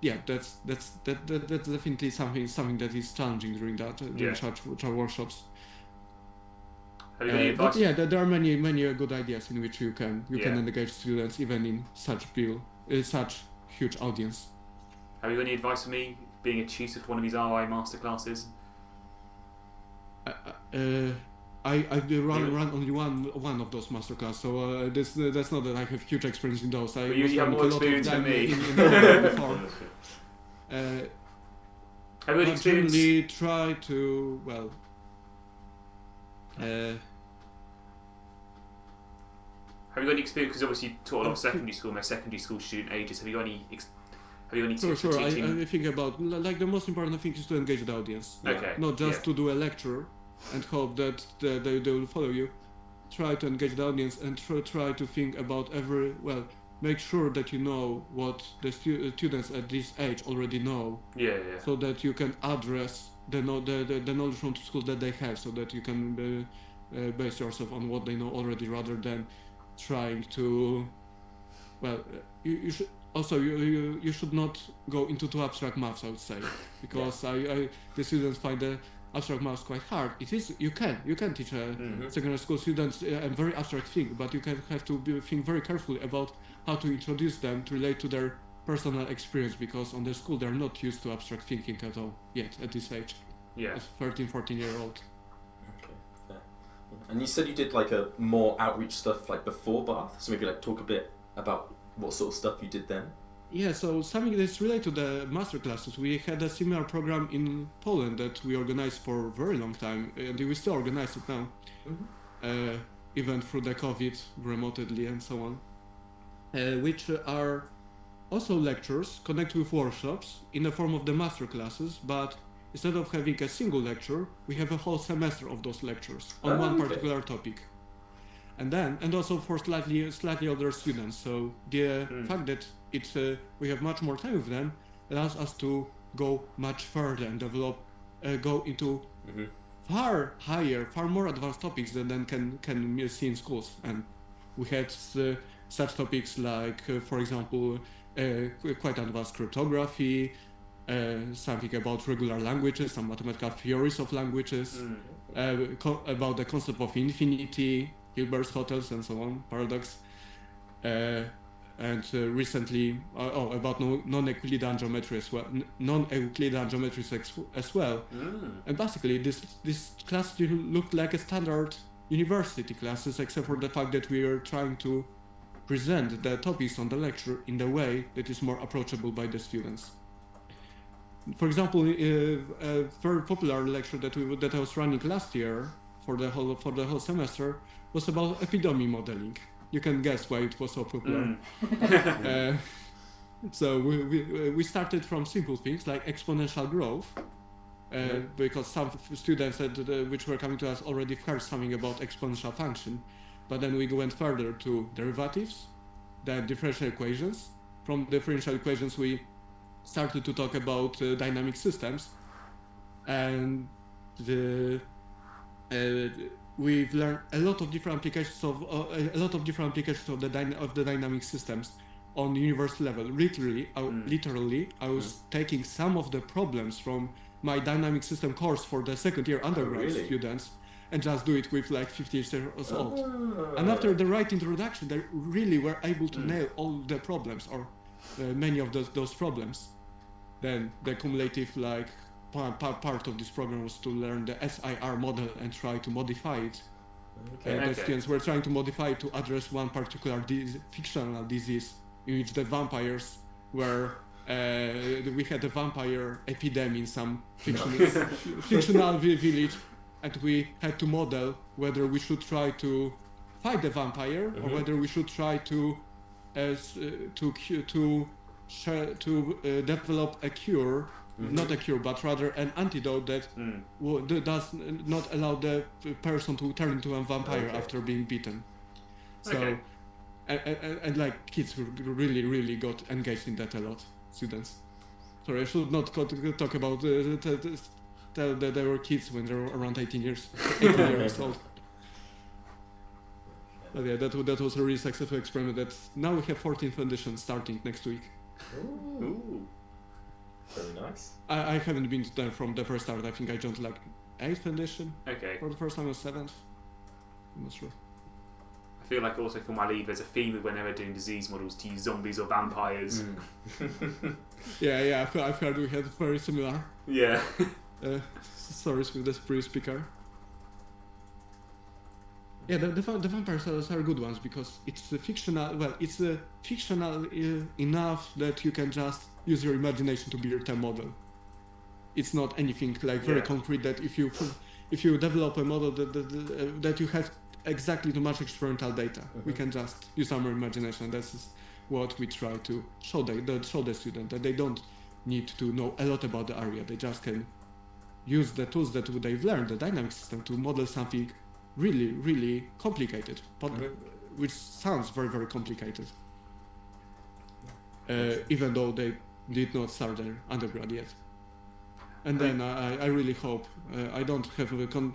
yeah, that's definitely something that is challenging during such workshops. Have you got any advice? But yeah, there are many good ideas in which you can engage students even in such huge audience. Have you got any advice for me being a tutor for one of these RI masterclasses? I run only one of those masterclass, so that's not that I have huge experience in those. You have more experience than me. Before. Have you got experience? Generally try to have you got any experience? Because obviously you taught a lot of secondary school, my secondary school student ages. Have you got any tips for teaching? I think about the most important thing is to engage the audience. Okay. Not just to do a lecture and hope that they will follow you. Try to engage the audience and try to think about make sure that you know what the students at this age already know. Yeah. So that you can address the knowledge from school that they have, so that you can base yourself on what they know already, rather than trying to. You should also you should not go into too abstract maths, I would say, because the students find the abstract maths quite hard. It is you can teach secondary school students a very abstract thing, but you have to think very carefully about how to introduce them to relate to their personal experience, because on the school they're not used to abstract thinking at all yet at this age. Yeah. As 13-14-year-old. Okay, fair. And you said you did like a more outreach stuff like before Bath, so maybe like talk a bit about what sort of stuff you did then. Yeah, so something that's related to the master classes. We had a similar program in Poland that we organized for a very long time, and we still organize it now, even through the COVID, remotely and so on, which are also lectures connected with workshops in the form of the master classes, but instead of having a single lecture, we have a whole semester of those lectures on one particular topic. And also for slightly older students. So the fact that we have much more time with them allows us to go much further and develop, go into far more advanced topics than can see in schools. And we had such topics like, for example, quite advanced cryptography, something about regular languages, some mathematical theories of languages, about the concept of infinity, Hilbert's hotels and so on, paradox, and recently about non-Euclidean geometry as well, non-Euclidean geometries as well. And basically, this class looked like a standard university classes, except for the fact that we are trying to present the topics on the lecture in the way that is more approachable by the students. For example, a very popular lecture that I was running last year for the whole semester was about epidemic modeling. You can guess why it was so popular. So we started from simple things like exponential growth, because some students which were coming to us already heard something about exponential function, but then we went further to derivatives, then differential equations. From differential equations we started to talk about dynamic systems, and we've learned a lot of different applications of the dynamic systems on the university level. Literally, I was taking some of the problems from my dynamic system course for the second year undergrad students and just do it with like 50 years old. And after the right introduction, they really were able to nail all the problems, or many of those problems. Then the cumulative part of this program was to learn the SIR model and try to modify it. The students were trying to modify it to address one particular fictional disease in which the vampires were. We had a vampire epidemic in some fictional village, and we had to model whether we should try to fight the vampire or whether we should try to develop a cure. Not a cure, but rather an antidote that does not allow the person to turn into a vampire after being beaten. So, and like kids really got engaged in that a lot. Students. Sorry, I should not talk about that they were kids when they were around 18 years old. But yeah, that was a really successful experiment. That now we have 14th edition starting next week. Ooh. Very nice. I haven't been there from the first start. I think I joined like 8th edition. Okay. For the first time, or 7th. I'm not sure. I feel like also for my lead, there's a theme with whenever doing disease models to use zombies or vampires. Yeah, I've heard we had very similar. Yeah. Stories with the spree speaker. Yeah, the vampires are good ones because it's fictional. Well, it's fictional enough that you can just use your imagination to build your TEM model. It's not anything like very concrete. That if you develop a model that you have exactly too much experimental data, we can just use our imagination. This is what we try to show the student, that they don't need to know a lot about the area. They just can use the tools that they've learned, the dynamic system, to model something really, really complicated, which sounds very, very complicated, even though they did not start their undergrad yet. And then I really hope, I don't have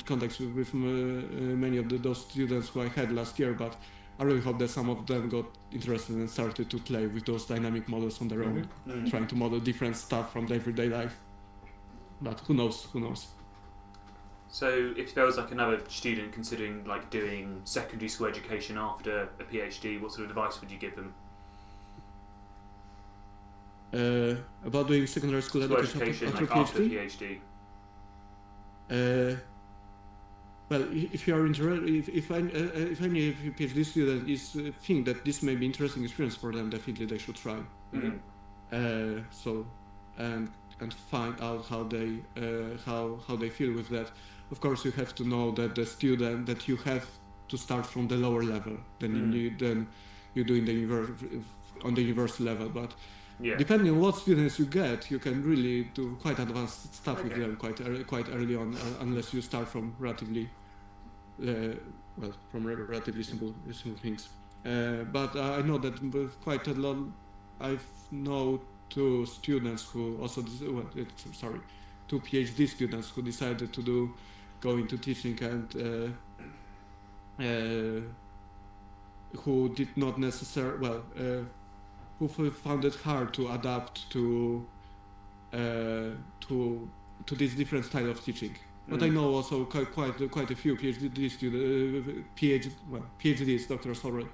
contacts with many of those students who I had last year, but I really hope that some of them got interested and started to play with those dynamic models on their own, trying to model different stuff from their everyday life. But who knows? So if there was like another student considering like doing secondary school education after a PhD, what sort of advice would you give them? About doing secondary school education after PhD? Well, if you are interested, if any PhD student is think that this may be interesting experience for them, definitely they should try. So and find out how they feel with that. Of course, you have to know that that you have to start from the lower level than you do in on the university level, but. Yeah. Depending on what students you get, you can really do quite advanced stuff with them quite early on, unless you start from relatively simple things. But I know that quite a lot. I know two students who also two PhD students who decided to go into teaching and who did not necessarily who found it hard to adapt to this different style of teaching. But I know also quite a few PhDs, doctors already,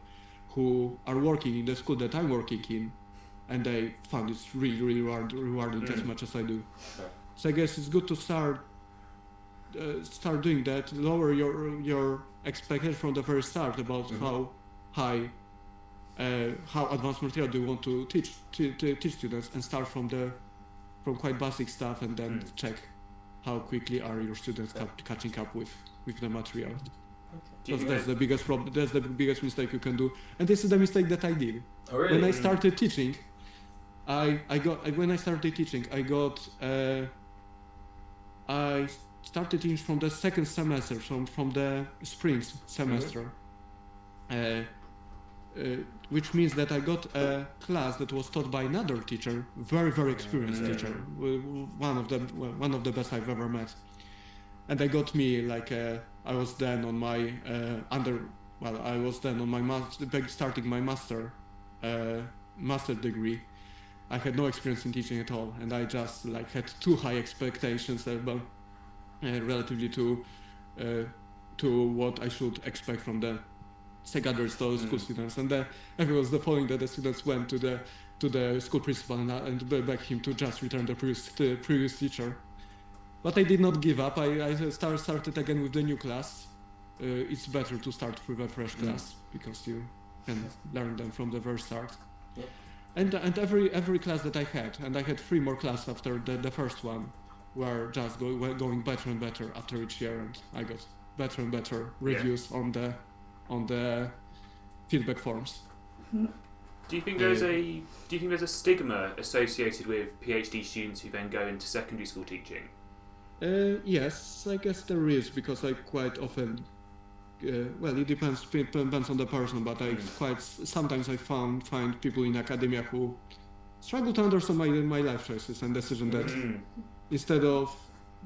who are working in the school that I'm working in, and they found it really, really rewarding as much as I do. Okay. So I guess it's good to start doing that. Lower your expectation from the very start about how advanced material do you want to teach students, and start from quite basic stuff, and then check how quickly are your students catching up with the material. Okay. That's the biggest problem. That's the biggest mistake you can do, and this is the mistake that I did. Oh, really? When I started teaching, I started teaching from the second semester, from the spring semester. Which means that I got a class that was taught by another teacher, very, very experienced teacher, one of the best I've ever met. And they got me like I was then on my starting my master degree. I had no experience in teaching at all, and I just like had too high expectations relatively to what I should expect from the secondary school students, and it was the following that the students went to the school principal and begged him to just return the previous teacher. But I did not give up. I started again with the new class. It's better to start with a fresh class because you can learn them from the very start. Yeah. And every class that I had 3 more classes after the first one, were just going better and better after each year, and I got better and better reviews on the feedback forms. Do you think there's a stigma associated with PhD students who then go into secondary school teaching? Yes, I guess there is, because I quite often, it depends on the person, but sometimes I find people in academia who struggle to understand my life choices and decisions that instead of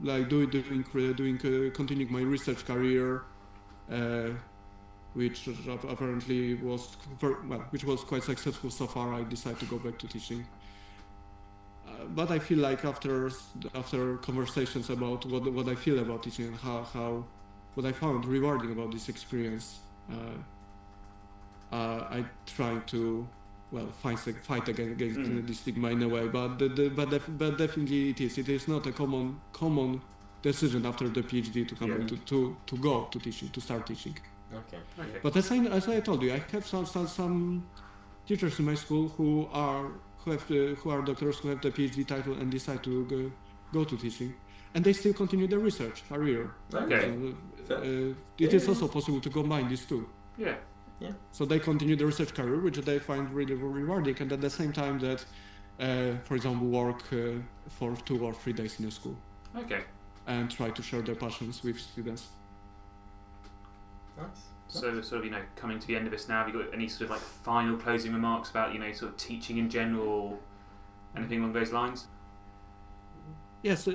like continuing my research career, which apparently was which was quite successful so far, I decided to go back to teaching. But I feel like after conversations about what I feel about teaching and how what I found rewarding about this experience, I try to fight against this stigma in a way. But definitely it is not a common decision after the PhD to come to go to teaching, to start teaching. Okay. But as I told you, I have some teachers in my school who are doctors, who have the PhD title and decide to go to teaching, and they still continue their research career. Okay. It is also possible to combine these two. Yeah. So they continue the research career, which they find really rewarding, and at the same time that, for example, work for 2 or 3 days in a school. Okay. And try to share their passions with students. Nice. So sort of, coming to the end of this now, have you got any sort of like final closing remarks about, sort of teaching in general, anything along those lines? Yes,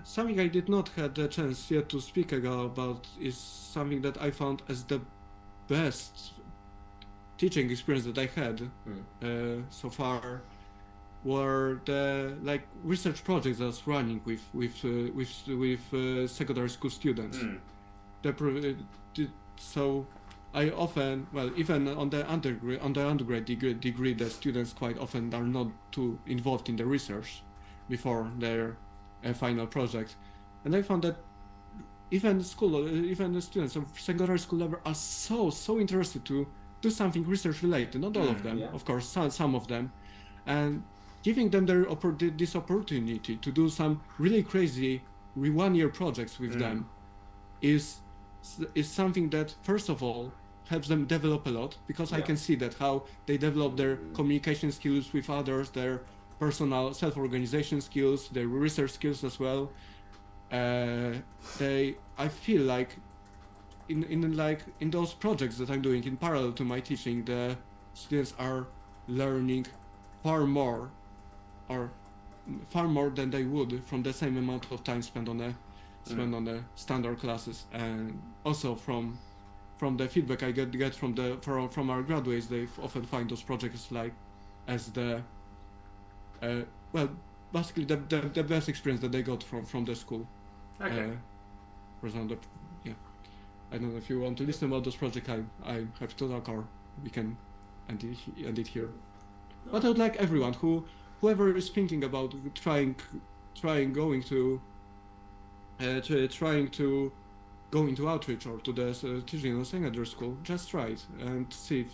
something I did not have the chance yet to speak about is something that I found as the best teaching experience that I had so far, were the research projects I was running with secondary school students. So I often, even on the undergrad degree, the students quite often are not too involved in the research before their final project, and I found that even the students of secondary school level are so interested to do something research related. Not all of them, of course, some of them, and giving them this opportunity to do some really crazy 1-year projects with them is something that, first of all, helps them develop a lot, because I can see that how they develop their communication skills with others, their personal self-organization skills, their research skills as well. I feel like in those projects that I'm doing in parallel to my teaching, the students are learning far more than they would from the same amount of time spent on the standard classes. And also from the feedback I get from our graduates, they often find those projects as the basically the best experience that they got from the school. Okay. For example, I don't know if you want to listen about those projects. I have to talk, or we can end it here. But I would like everyone whoever is thinking about trying going to go into outreach or to the teaching in a secondary school, just try it and see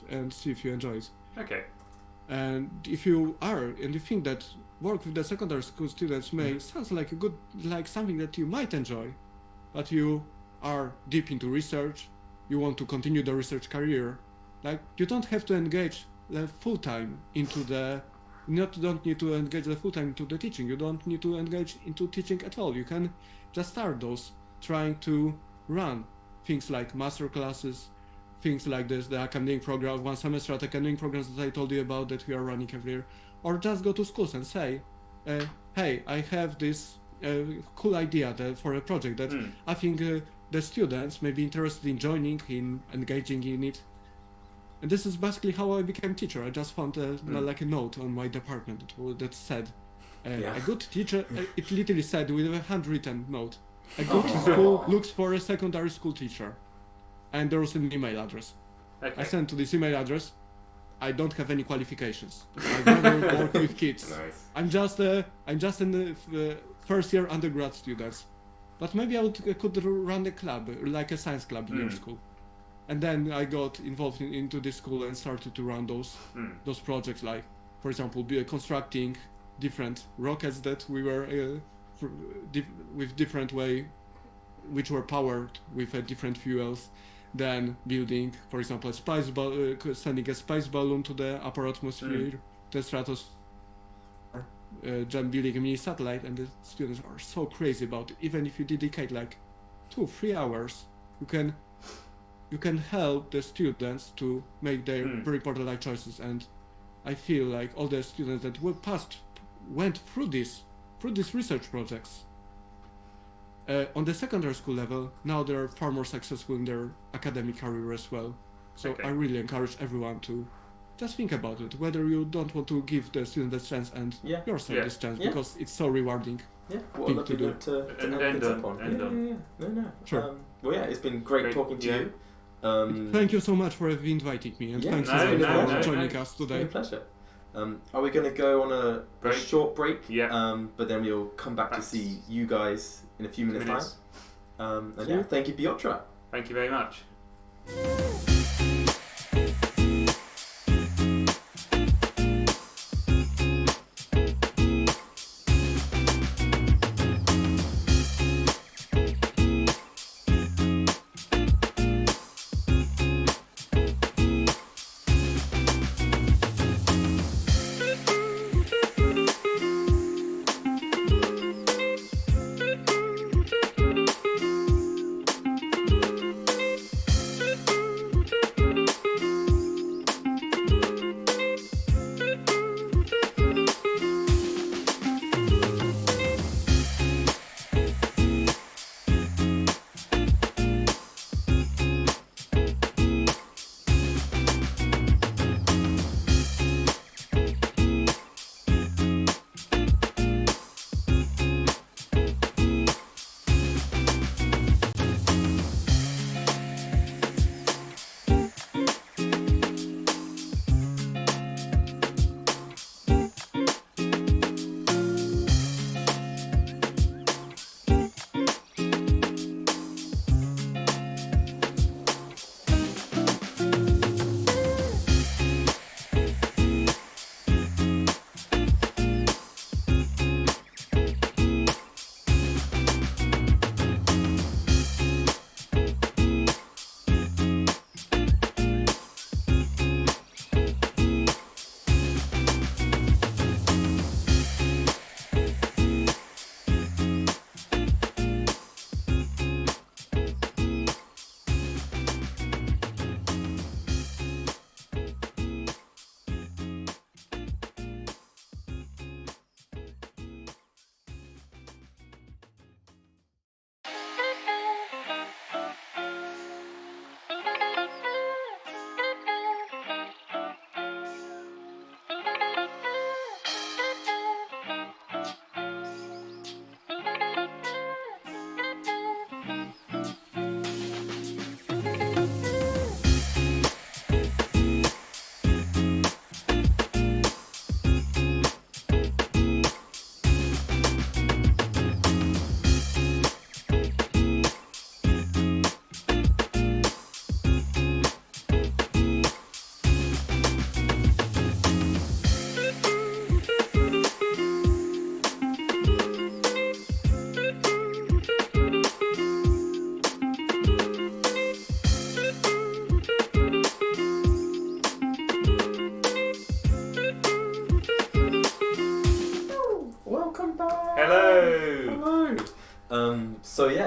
if you enjoy it. Okay. And if you think that work with the secondary school students sounds like something that you might enjoy, but you are deep into research, you want to continue the research career, you don't have to engage full time into the. Don't need to engage the full time into the teaching. You don't need to engage into teaching at all. You can just start those, trying to run things like master classes, things like this, the academic program, 1 semester at academic programs that I told you about that we are running every year, or just go to schools and say, hey, I have this cool idea for a project that I think the students may be interested in joining, in engaging in it. And this is basically how I became teacher. I just found a note on my department that said, a good teacher, it literally said with a handwritten note, a good school looks for a secondary school teacher. And there was an email address. Okay. I sent to this email address. I don't have any qualifications. I never work with kids. Nice. I'm just in the first year undergrad students. But maybe I could run a club, like a science club in your school. And then I got involved into this school and started to run those projects, like, for example, constructing different rockets that we were with different way, which were powered with different fuels. Then building, for example, sending a spice balloon to the upper atmosphere, the stratosphere. Building a mini satellite, and the students are so crazy about it. Even if you dedicate 2-3 hours, you can help the students to make their very important life choices. And I feel like all the students that went through these research projects on the secondary school level, now they're far more successful in their academic career as well. So Okay. I really encourage everyone to just think about it, whether you don't want to give the student this chance and Yeah. yourself Yeah. this chance, Yeah. because it's so rewarding. Yeah, what Thing a lovely to do. note to And end end things on, up on. end on. Yeah. No. Sure. Well, yeah, it's been great Great, talking to yeah. you. Thank you so much for inviting me, and Yeah, thanks no, for no, joining us It's been a today. pleasure. Are we going to go on a Break? short break? Yeah. But then we'll come back to Back. see you guys in a few minutes' time. And yeah, thank you, Piotr. Thank you very much.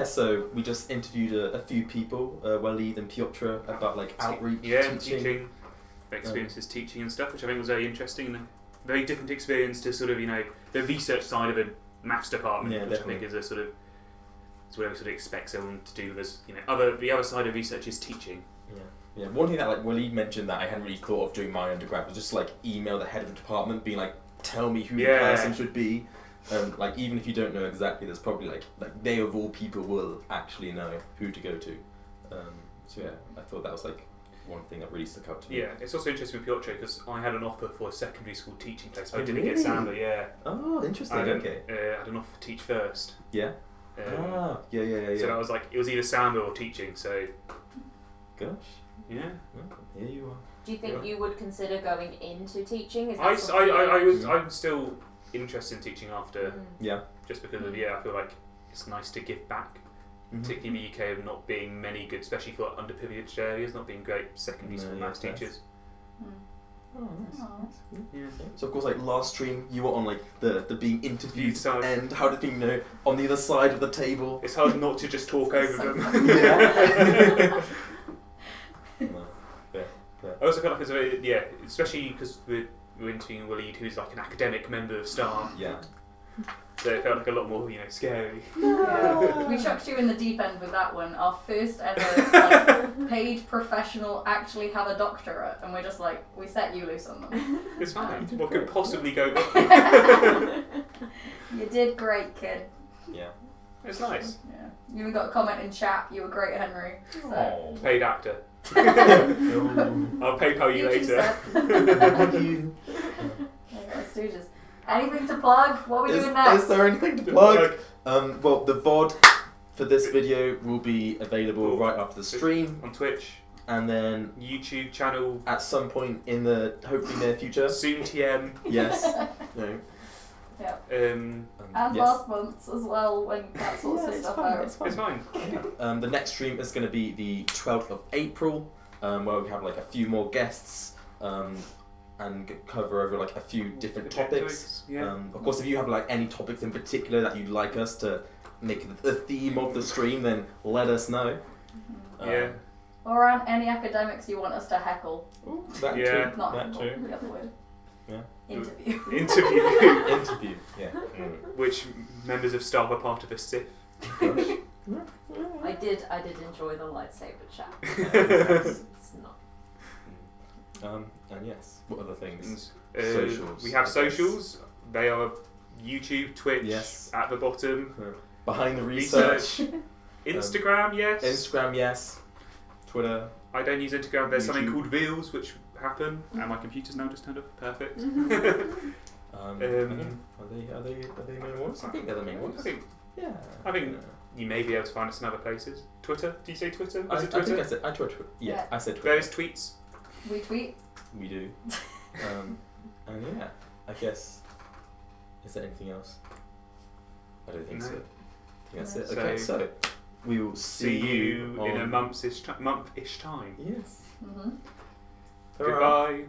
So we just interviewed a few people, Waleed and Piotr, about like outreach, teaching experiences, teaching and stuff, which I think was very interesting and a very different experience to sort of, you know, the research side of a maths department, which definitely. I think is a sort of, it's what I sort of expect someone to do. As you know, the other side of research is teaching. Yeah. One thing that like Waleed mentioned that I hadn't really thought of during my undergrad was just like email the head of the department, being like, tell me who the person should be. Like even if you don't know exactly, there's probably like they of all people will actually know who to go to. So yeah, I thought that was like one thing that really stuck out to me. Yeah, it's also interesting with Piotr because I had an offer for a secondary school teaching place. I Oh, didn't really? get Samba. Yeah. Oh, interesting. I Okay. had an offer to teach first. Yeah. Yeah. So I was like, it was either Samba or teaching. So. Gosh. Yeah. Well, here you are. Do you think you would consider going into teaching? Is that I'm still interested in teaching after. Yeah. Just because of I feel like it's nice to give back. Particularly in the UK of not being many good, especially for underprivileged areas, not being great secondary school maths teachers. Oh, nice. Yeah. So of course, like last stream, you were on like the being interviewed side. and how did you know on the other side of the table? It's hard not to just talk over them. Yeah. I also feel like it's a very, especially because we're interviewing Waleed, who's like an academic member of staff. Yeah. So it felt like a lot more, scary. We chucked you in the deep end with that one. Our first ever paid professional actually have a doctorate, and we're just like, we set you loose on them. It's fine. What could possibly go wrong? You did great, kid. Yeah. It's nice. Yeah. You even got a comment in chat. You were great, Henry. So. Oh. Paid actor. I'll PayPal you later. Thank you. Stooges. Anything to plug? What are we doing next? Is there anything to plug? Well, the VOD for this video will be available right after the stream. On Twitch. And then YouTube channel. At some point in the hopefully near future. Soon TM. Yes. No. Yeah. And yes. Last month's as well when that sort of stuff out. It's fine. The next stream is going to be the 12th of April, where we have like a few more guests. And cover over like a few different topics. Yeah. Of course, if you have like any topics in particular that you'd like us to make the theme of the stream, then let us know. Yeah. Or around any academics you want us to heckle. Ooh, that Yeah. too. Not that heckle, too. the other word. Yeah. Interview. Interview. Yeah. Which members of staff are part of a SIF? I did enjoy the lightsaber chat. It's not. And yes, what other things? Socials. We have socials. They are YouTube, Twitch, yes. at the bottom. Behind the research. Instagram, yes. Instagram, yes. Twitter. I don't use Instagram. There's YouTube. something called Reels, which happen, and my computer's now just turned off. Perfect. Are they main ones? I think they're the main ones. I think you may be able to find us in other places. Twitter? Do you say Twitter? I Twitter? think I said Twitter. Yeah, I said Twitter. Various tweets. We tweet. We do. And yeah, I guess. Is there anything else? I don't think so. I think that's it. Okay, so we will see you in a month-ish time. Yes. Mm-hmm. Goodbye.